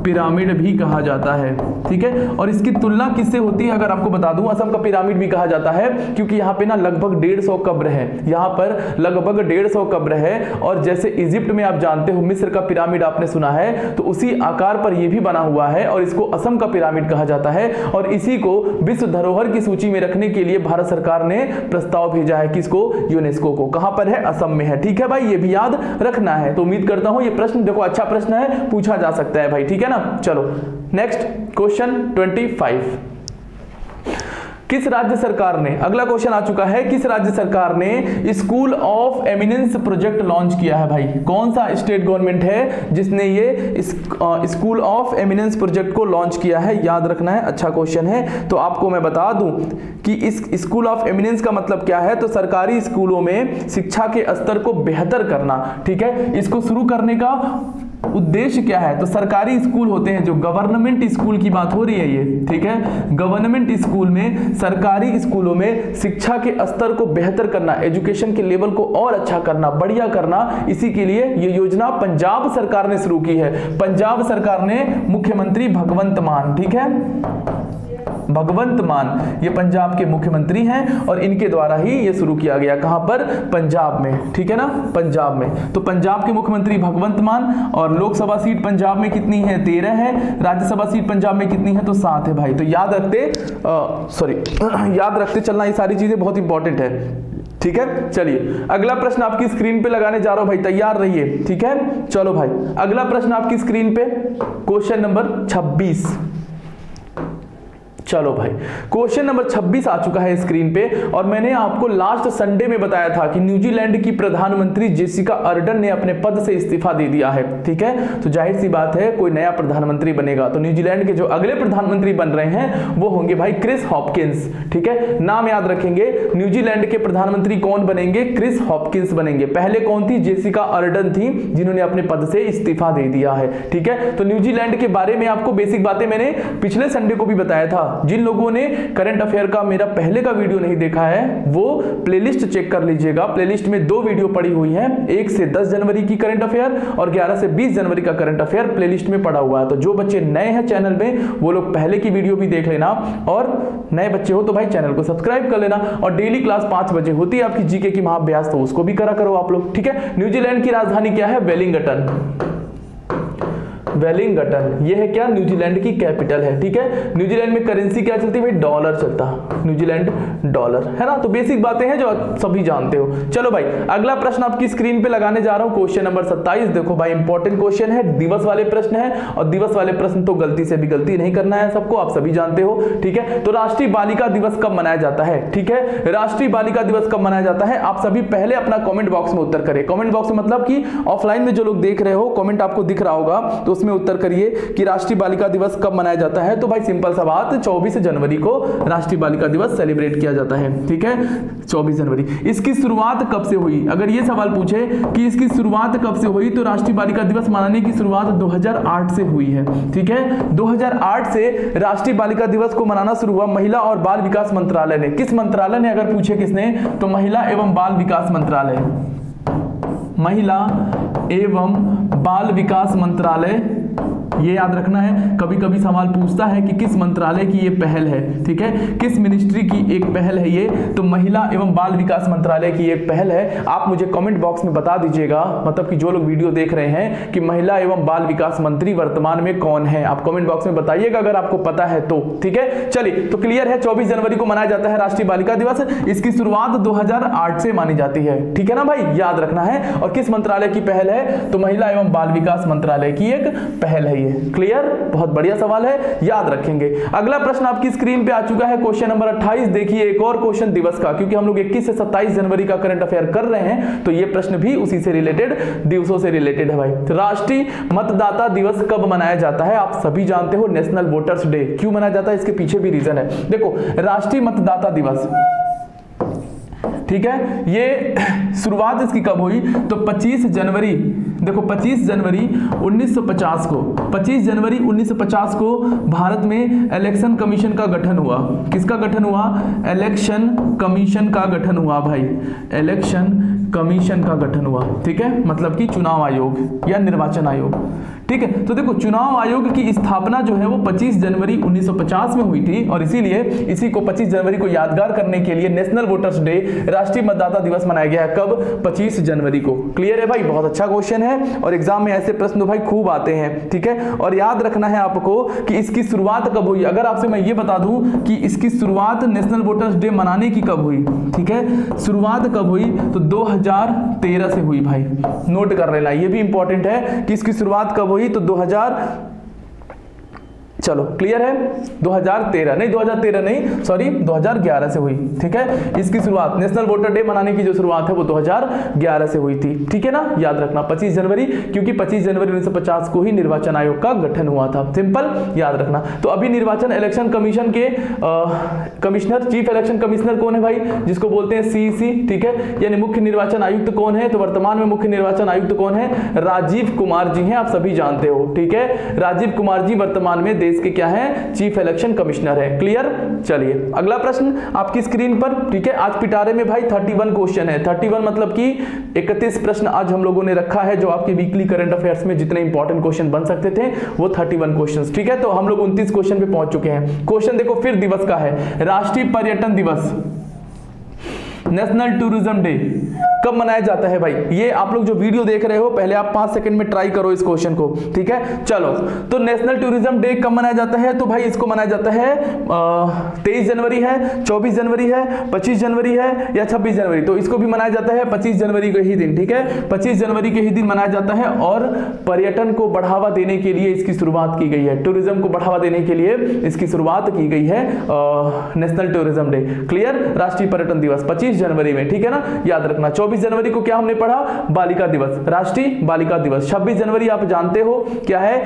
पिरामिड भी कहा जाता है, ठीक है। और इसकी तुलना किससे होती है अगर आपको बता दूं? असम का पिरामिड भी कहा जाता है क्योंकि यहाँ पे ना लगभग 150 कब्र है, यहाँ पर लगभग 150 कब्र है। और जैसे इजिप्ट में आप जानते हो मिस्र का पिरामिड आपने सुना है, तो उसी आकार पर यह भी बना हुआ है और इसको असम का पिरामिड कहा जाता है। और इसी को विश्व धरोहर की सूची में रखने के लिए भारत सरकार ने प्रस्ताव भेजा है, किसको? यूनेस्को को। कहां पर है? असम में है, ठीक है भाई, ये भी याद रखना है। तो उम्मीद करता हूं ये प्रश्न देखो अच्छा प्रश्न है, पूछा जा सकता है भाई, ठीक है ना। चलो नेक्स्ट क्वेश्चन 25। किस राज्य सरकार ने, अगला क्वेश्चन आ चुका है, किस राज्य सरकार ने school of eminence project launch किया है भाई? कौन सा स्टेट गवर्नमेंट है जिसने ये स्कूल ऑफ एमिनेंस प्रोजेक्ट को लॉन्च किया है? याद रखना है, अच्छा क्वेश्चन है। तो आपको मैं बता दूं कि इस स्कूल ऑफ एमिनेंस का मतलब क्या है, तो सरकारी स्कूलों में शिक्षा के स्तर को बेहतर करना, ठीक है। इसको शुरू करने का उद्देश्य क्या है? तो सरकारी स्कूल होते हैं जो गवर्नमेंट स्कूल की बात हो रही है ये, ठीक है। गवर्नमेंट स्कूल में, सरकारी स्कूलों में शिक्षा के स्तर को बेहतर करना, एजुकेशन के लेवल को और अच्छा करना, बढ़िया करना, इसी के लिए ये योजना पंजाब सरकार ने शुरू की है। पंजाब सरकार ने, मुख्यमंत्री भगवंत मान, ठीक है, भगवंत मान ये पंजाब के मुख्यमंत्री हैं और इनके द्वारा ही ये शुरू किया गया। कहां पर? पंजाब में, ठीक है ना, पंजाब में। तो पंजाब के मुख्यमंत्री भगवंत मान, और लोकसभा सीट पंजाब में कितनी है? 13 है। राज्यसभा सीट पंजाब में कितनी है? तो 7 है भाई। तो याद रखते चलना, ये सारी चीजें बहुत इंपॉर्टेंट है, ठीक है। चलिए अगला प्रश्न आपकी स्क्रीन पे लगाने जा रहा हूं भाई, तैयार रहिए, ठीक है। चलो भाई अगला प्रश्न आपकी स्क्रीन पे, क्वेश्चन नंबर 26। चलो भाई क्वेश्चन नंबर 26 आ चुका है स्क्रीन पे, और मैंने आपको लास्ट संडे में बताया था कि न्यूजीलैंड की प्रधानमंत्री जेसिका अर्डन ने अपने पद से इस्तीफा दे दिया है, ठीक है। तो जाहिर सी बात है कोई नया प्रधानमंत्री बनेगा, तो न्यूजीलैंड के जो अगले प्रधानमंत्री बन रहे हैं वो होंगे भाई क्रिस हॉपकिंस, ठीक है। नाम याद रखेंगे, न्यूजीलैंड के प्रधानमंत्री कौन बनेंगे? क्रिस हॉपकिंस बनेंगे। पहले कौन थी? जेसिका अर्डन थी, जिन्होंने अपने पद से इस्तीफा दे दिया है, ठीक है। तो न्यूजीलैंड के बारे में आपको बेसिक बातें मैंने पिछले संडे को भी बताया था। जिन लोगों ने करंट अफेयर का मेरा पहले का वीडियो नहीं देखा है वो प्लेलिस्ट चेक कर लीजिएगा। प्लेलिस्ट में 2 वीडियो पड़ी हुई हैं, 1 से 10 जनवरी की करंट अफेयर और 11 से 20 जनवरी का करंट अफेयर प्लेलिस्ट में पड़ा हुआ है। तो जो बच्चे नए हैं चैनल में वो लोग पहले की वीडियो भी देख लेना, और नए बच्चे हो तो भाई चैनल को सब्सक्राइब कर लेना। और डेली क्लास 5 बजे होती है आपकी जीके की महाअभ्यास, तो उसको भी करा करो आप लोग, ठीक है। न्यूजीलैंड की राजधानी क्या है? वेलिंगटन। वेलिंगटन ये है क्या? न्यूजीलैंड की कैपिटल है, ठीक है। न्यूजीलैंड में करेंसी क्या चलती है भाई? डॉलर चलता है, न्यूजीलैंड डॉलर, है ना। तो बेसिक बातें हैं जो सभी जानते हो। चलो भाई अगला प्रश्न आपकी स्क्रीन पे लगाने जा रहा हूं, क्वेश्चन नंबर 27। देखो भाई इंपॉर्टेंट क्वेश्चन है, दिवस वाले प्रश्न है, और दिवस वाले प्रश्न तो गलती से भी गलती नहीं करना है सबको, आप सभी जानते हो, ठीक है। तो राष्ट्रीय बालिका दिवस कब मनाया जाता है? ठीक है, राष्ट्रीय बालिका दिवस कब मनाया जाता है? आप सभी पहले अपना कमेंट बॉक्स में उत्तर करें। कमेंट बॉक्स में मतलब कि ऑफलाइन में जो लोग देख रहे हो, कमेंट आपको दिख रहा होगा, तो उसमें उत्तर करिए कि राष्ट्रीय बालिका दिवस कब मनाया जाता है। तो भाई सिंपल सा बात, 24 जनवरी को राष्ट्रीय बालिका दिवस सेलिब्रेट किया जाता है, ठीक है, 24 जनवरी। इसकी शुरुआत कब से हुई? अगर ये सवाल पूछे कि इसकी शुरुआत कब से हुई, तो राष्ट्रीय बालिका दिवस मनाने की शुरुआत 2008 से हुई है, ठीक है। 2008 से राष्ट्रीय बालिका दिवस को मनाना शुरू हुआ महिला और बाल विकास मंत्रालय ने। किस मंत्रालय ने? अगर पूछे किसने, तो महिला एवं बाल विकास मंत्रालय, महिला एवं बाल विकास मंत्रालय, ये याद रखना है। कभी कभी सवाल पूछता है कि किस मंत्रालय की ये पहल है, ठीक है, किस मिनिस्ट्री की एक पहल है ये, तो महिला एवं बाल विकास मंत्रालय की एक पहल है। आप मुझे कमेंट बॉक्स में बता दीजिएगा, मतलब कि जो लोग वीडियो देख रहे हैं, कि महिला एवं बाल विकास मंत्री वर्तमान में कौन है। आप कमेंट बॉक्स में बताइएगा अगर आपको पता है तो, ठीक है। चलिए तो क्लियर है, 24 जनवरी को मनाया जाता है राष्ट्रीय बालिका दिवस। इसकी शुरुआत 2008 से मानी जाती है, ठीक है ना भाई, याद रखना है। और किस मंत्रालय की पहल है? तो महिला एवं बाल विकास मंत्रालय की एक पहल है ये। क्लियर, बहुत बढ़िया सवाल है, याद रखेंगे। अगला प्रश्न आपकी स्क्रीन पे आ चुका है, क्वेश्चन नंबर 28। देखिए एक और क्वेश्चन दिवस का, क्योंकि हम लोग 21 से 27 जनवरी का करंट अफेयर कर रहे हैं, तो ये प्रश्न भी उसी से रिलेटेड, दिवसों से रिलेटेड है भाई। राष्ट्रीय मतदाता दिवस कब मनाया जाता है? आप सभी जानते हो, नेशनल वोटर्स डे। क्यों मनाया जाता है, इसके पीछे भी रीजन है। देखो राष्ट्रीय मतदाता दिवस, ठीक है, ये शुरुआत इसकी कब हुई? तो 25 जनवरी, देखो 25 जनवरी 1950 को, 25 जनवरी 1950 को भारत में इलेक्शन कमीशन का गठन हुआ। किसका गठन हुआ? इलेक्शन कमीशन का गठन हुआ भाई, इलेक्शन कमीशन का गठन हुआ, ठीक है, मतलब कि चुनाव आयोग या निर्वाचन आयोग, ठीक है। तो देखो चुनाव आयोग की स्थापना जो है वो 25 जनवरी 1950 में हुई थी, और इसीलिए इसी को 25 जनवरी को यादगार करने के लिए नेशनल वोटर्स डे, राष्ट्रीय मतदाता दिवस मनाया गया है। कब? 25 जनवरी को। क्लियर है भाई, बहुत अच्छा क्वेश्चन है, और एग्जाम में ऐसे प्रश्न भाई खूब आते हैं, ठीक है। और याद रखना है आपको कि इसकी शुरुआत कब हुई। अगर आपसे मैं ये बता दूं कि इसकी शुरुआत नेशनल वोटर्स डे मनाने की कब हुई, ठीक है, शुरुआत कब हुई, तो 2013 से हुई भाई, नोट कर लेना, ये भी इंपॉर्टेंट है कि इसकी शुरुआत कब हुई, तो चलो क्लियर है। 2013 नहीं, सॉरी 2011 से हुई, ठीक है। इसकी शुरुआत नेशनल वोटर डे मनाने की जो शुरुआत है वो 2011 से हुई थी, ठीक है ना। याद रखना 25 जनवरी, क्योंकि 25 जनवरी 1950 को ही निर्वाचन आयोग का गठन हुआ था, सिंपल याद रखना। तो अभी निर्वाचन इलेक्शन कमीशन के कमिश्नर, चीफ इलेक्शन कमिश्नर कौन है भाई, जिसको बोलते हैं सीईसी, ठीक है, यानी मुख्य निर्वाचन आयुक्त कौन है, तो वर्तमान में मुख्य निर्वाचन आयुक्त कौन है, राजीव कुमार जी हैं, आप सभी जानते हो, ठीक है। राजीव कुमार जी वर्तमान में देश के क्या है, चीफ इलेक्शन कमिश्नर है, क्लियर। चलिए अगला प्रश्न आपकी स्क्रीन पर, ठीक है। आज पिटारे में भाई 31 क्वेश्चन है, 31 मतलब कि 31 प्रश्न आज हम लोगों ने रखा है, जो आपके वीकली करंट अफेयर्स में जितने इंपॉर्टेंट क्वेश्चन बन सकते थे वो 31 क्वेश्चन, ठीक है। तो हम लोग 29 क्वेश्चन पे पहुंच चुके हैं। क्वेश्चन देखो फिर दिवस का है, राष्ट्रीय पर्यटन दिवस, नेशनल टूरिज्म डे कब मनाया जाता है भाई। ये आप लोग जो वीडियो देख रहे हो पहले आप 5 सेकंड में ट्राई करो इस क्वेश्चन को, ठीक है। चलो तो नेशनल टूरिज्म डे कब मनाया जाता है, तो भाई इसको मनाया जाता है 23 जनवरी है, 24 जनवरी है, 25 जनवरी है या 26 जनवरी। तो इसको भी मनाया जाता है 25 जनवरी के ही दिन, ठीक है, 25 जनवरी के ही दिन मनाया जाता है। और पर्यटन को बढ़ावा देने के लिए इसकी शुरुआत की गई है, टूरिज्म को बढ़ावा देने के लिए इसकी शुरुआत की गई है नेशनल टूरिज्म डे, क्लियर। राष्ट्रीय पर्यटन दिवस 25 जनवरी में, ठीक है ना, याद रखना। 24 जनवरी को क्या हमने पढ़ा, बालिका दिवस, राष्ट्रीय बालिका दिवस। 26 जनवरी आप जानते हो क्या है,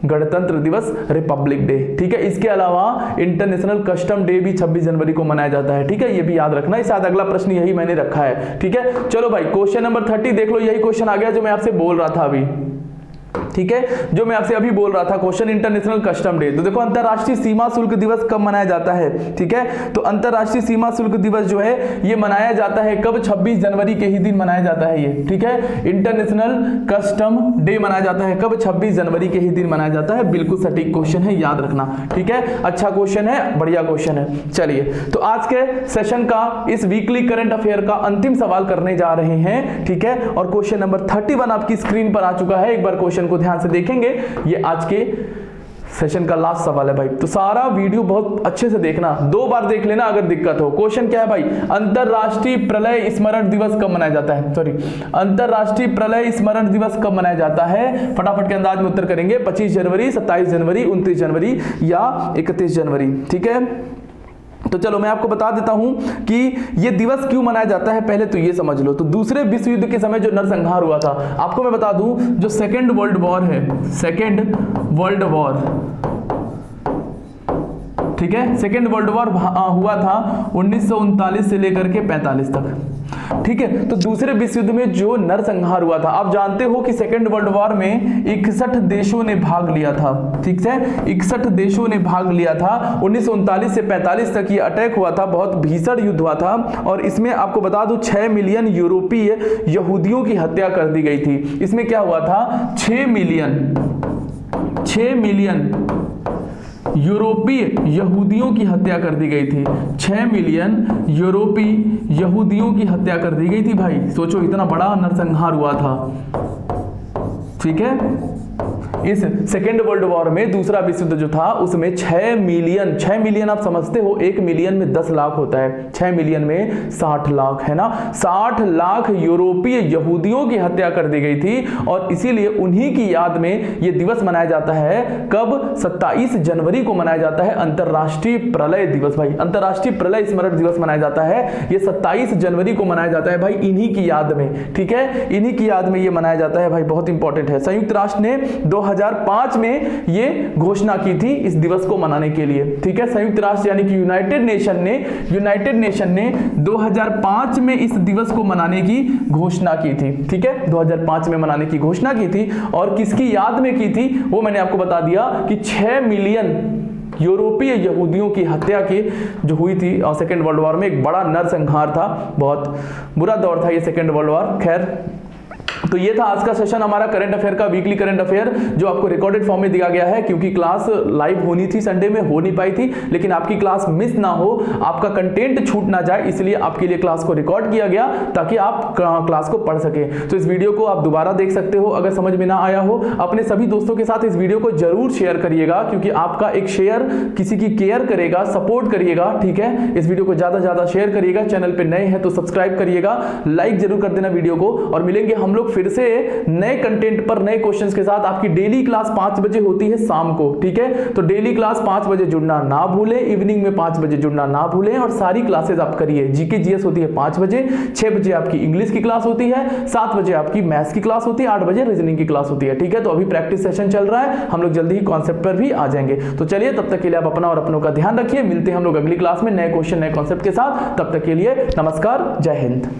गणतंत्र दिवस, रिपब्लिक डे, ठीक है। इसके अलावा इंटरनेशनल कस्टम डे भी 26 जनवरी को मनाया जाता है, ठीक है, ये भी याद रखना। इस शायद अगला प्रश्न यही मैंने रखा है, ठीक है। चलो भाई क्वेश्चन नंबर 30 देख लो, यही क्वेश्चन आ गया जो मैं आपसे बोल रहा था अभी, ठीक है, जो मैं आपसे अभी बोल रहा था क्वेश्चन, इंटरनेशनल कस्टम डे। तो देखो अंतरराष्ट्रीय सीमा शुल्क दिवस कब मनाया जाता है, ठीक है। तो अंतरराष्ट्रीय सीमा शुल्क दिवस जो है ये मनाया जाता है कब, 26 जनवरी के ही दिन मनाया जाता है ये, ठीक है। इंटरनेशनल कस्टम डे मनाया जाता है कब, 26 जनवरी के ही दिन मनाया जाता है। बिल्कुल सटीक क्वेश्चन है, याद रखना, ठीक है। अच्छा क्वेश्चन है, बढ़िया क्वेश्चन है। चलिए तो आज के सेशन का, इस वीकली करंट अफेयर का अंतिम सवाल करने जा रहे हैं, ठीक है। और क्वेश्चन नंबर 31 आपकी स्क्रीन पर आ चुका है, एक बार क्वेश्चन को ध्यान से देखेंगे। ये आज के सेशन का लास्ट सवाल है भाई, तो सारा वीडियो बहुत अच्छे से देखना, 2 बार देख लेना अगर दिक्कत हो। क्वेश्चन क्या है भाई, अंतरराष्ट्रीय प्रलय स्मरण दिवस कब मनाया जाता है, सॉरी अंतरराष्ट्रीय प्रलय स्मरण दिवस कब मनाया जाता है, फटाफट के अंदाज में उत्तर करेंगे। 25 जनवरी, 27 जनवरी, 29 जनवरी या 31 जनवरी, ठीक है। तो चलो मैं आपको बता देता हूं कि यह दिवस क्यों मनाया जाता है, पहले तो ये समझ लो। तो दूसरे विश्व युद्ध के समय जो नरसंहार हुआ था, आपको मैं बता दूं जो सेकेंड वर्ल्ड वॉर है, सेकेंड वर्ल्ड वॉर, ठीक है, सेकेंड वर्ल्ड वॉर हुआ था 1939 से लेकर के 45 तक, ठीक है। तो दूसरे विश्व युद्ध में जो नरसंहार हुआ था, आप जानते हो कि सेकेंड वर्ल्ड वॉर में 61 देशों ने भाग लिया था, ठीक है, 61 देशों ने भाग लिया था। 1939 से 45 तक ये अटैक हुआ था, बहुत भीषण युद्ध हुआ था। और इसमें आपको बता दूं 6 मिलियन यूरोपीय यहूदियों की हत्या कर दी गई थी। इसमें क्या हुआ था, 6 मिलियन यूरोपीय यहूदियों की हत्या कर दी गई थी। 6 मिलियन यूरोपीय यहूदियों की हत्या कर दी गई थी भाई, सोचो इतना बड़ा नरसंहार हुआ था, ठीक है। इस सेकेंड वर्ल्ड वॉर में दूसरा विश्व युद्ध जो था उसमें 6 मिलियन आप समझते हो, 1 मिलियन में 10 लाख होता है, 6 मिलियन में 60 लाख है ना, 60 लाख यूरोपीय यहूदियों की हत्या कर दी गई थी। और इसीलिए उन्हीं की याद में यह दिवस मनाया जाता है कब, 27 जनवरी को मनाया जाता है अंतरराष्ट्रीय प्रलय दिवस भाई, अंतरराष्ट्रीय प्रलय स्मरण दिवस मनाया जाता है। यह 27 जनवरी को मनाया जाता है भाई, इन्हीं की याद में, ठीक है, इन्हीं की याद में यह मनाया जाता है भाई, बहुत इंपॉर्टेंट है। संयुक्त राष्ट्र ने 2005 में ये घोषणा की थी इस दिवस को मनाने के लिए, ठीक है। संयुक्त राष्ट्र यानी कि यूनाइटेड नेशन ने 2005 में इस दिवस को मनाने की घोषणा की थी, ठीक है, 2005 में मनाने की घोषणा की थी। और किसकी याद में की थी वो मैंने आपको बता दिया कि 6 मिलियन यूरोपीय यहूदियों की हत्या की जो हुई थी सेकेंड वर्ल्ड वॉर में, एक बड़ा नरसंहार था, बहुत बुरा दौर था ये सेकेंड वर्ल्ड वॉर। खैर तो ये था आज का सेशन हमारा करंट अफेयर का, वीकली करंट अफेयर, जो आपको रिकॉर्डेड फॉर्म में दिया गया है, क्योंकि क्लास लाइव होनी थी संडे में, हो नहीं पाई थी। लेकिन आपकी क्लास मिस ना हो, आपका कंटेंट छूट ना जाए, इसलिए आपके लिए क्लास को रिकॉर्ड किया गया ताकि आप क्लास को पढ़ सके। तो इस वीडियो को आप दोबारा देख सकते हो, अगर समझ में ना आया हो अपने सभी दोस्तों के साथ इस वीडियो को जरूर शेयर करिएगा, क्योंकि आपका एक शेयर किसी की केयर करेगा, सपोर्ट करिएगा, ठीक है। इस वीडियो को ज्यादा से ज्यादा शेयर करिएगा, चैनल पे नए हैं तो सब्सक्राइब करिएगा, लाइक जरूर कर देना वीडियो को। और मिलेंगे हम लोग फिर से नए कंटेंट पर नए क्वेश्चंस के साथ आपकी डेली क्लास 5 बजे होती है शाम को, ठीक है। तो डेली क्लास 5 बजे जुड़ना ना भूलें, इवनिंग में 5 बजे जुड़ना ना भूलें और सारी क्लासेस आप करिए। जीके जीएस होती है 5 बजे, 6 बजे आपकी इंग्लिश की क्लास होती है, 7 बजे आपकी मैथ्स की क्लास होती है, 8 बजे रीजनिंग की क्लास होती है, ठीक है। तो अभी प्रैक्टिस सेशन चल रहा है, हम लोग जल्दी ही कॉन्सेप्ट पर भी आ जाएंगे। तो चलिए तब तक के लिए आप अपना और अपनों का ध्यान रखिए। मिलते हैं हम लोग अगली क्लास में नए क्वेश्चन नए कॉन्सेप्ट के साथ। तब तक के लिए नमस्कार, जय हिंद।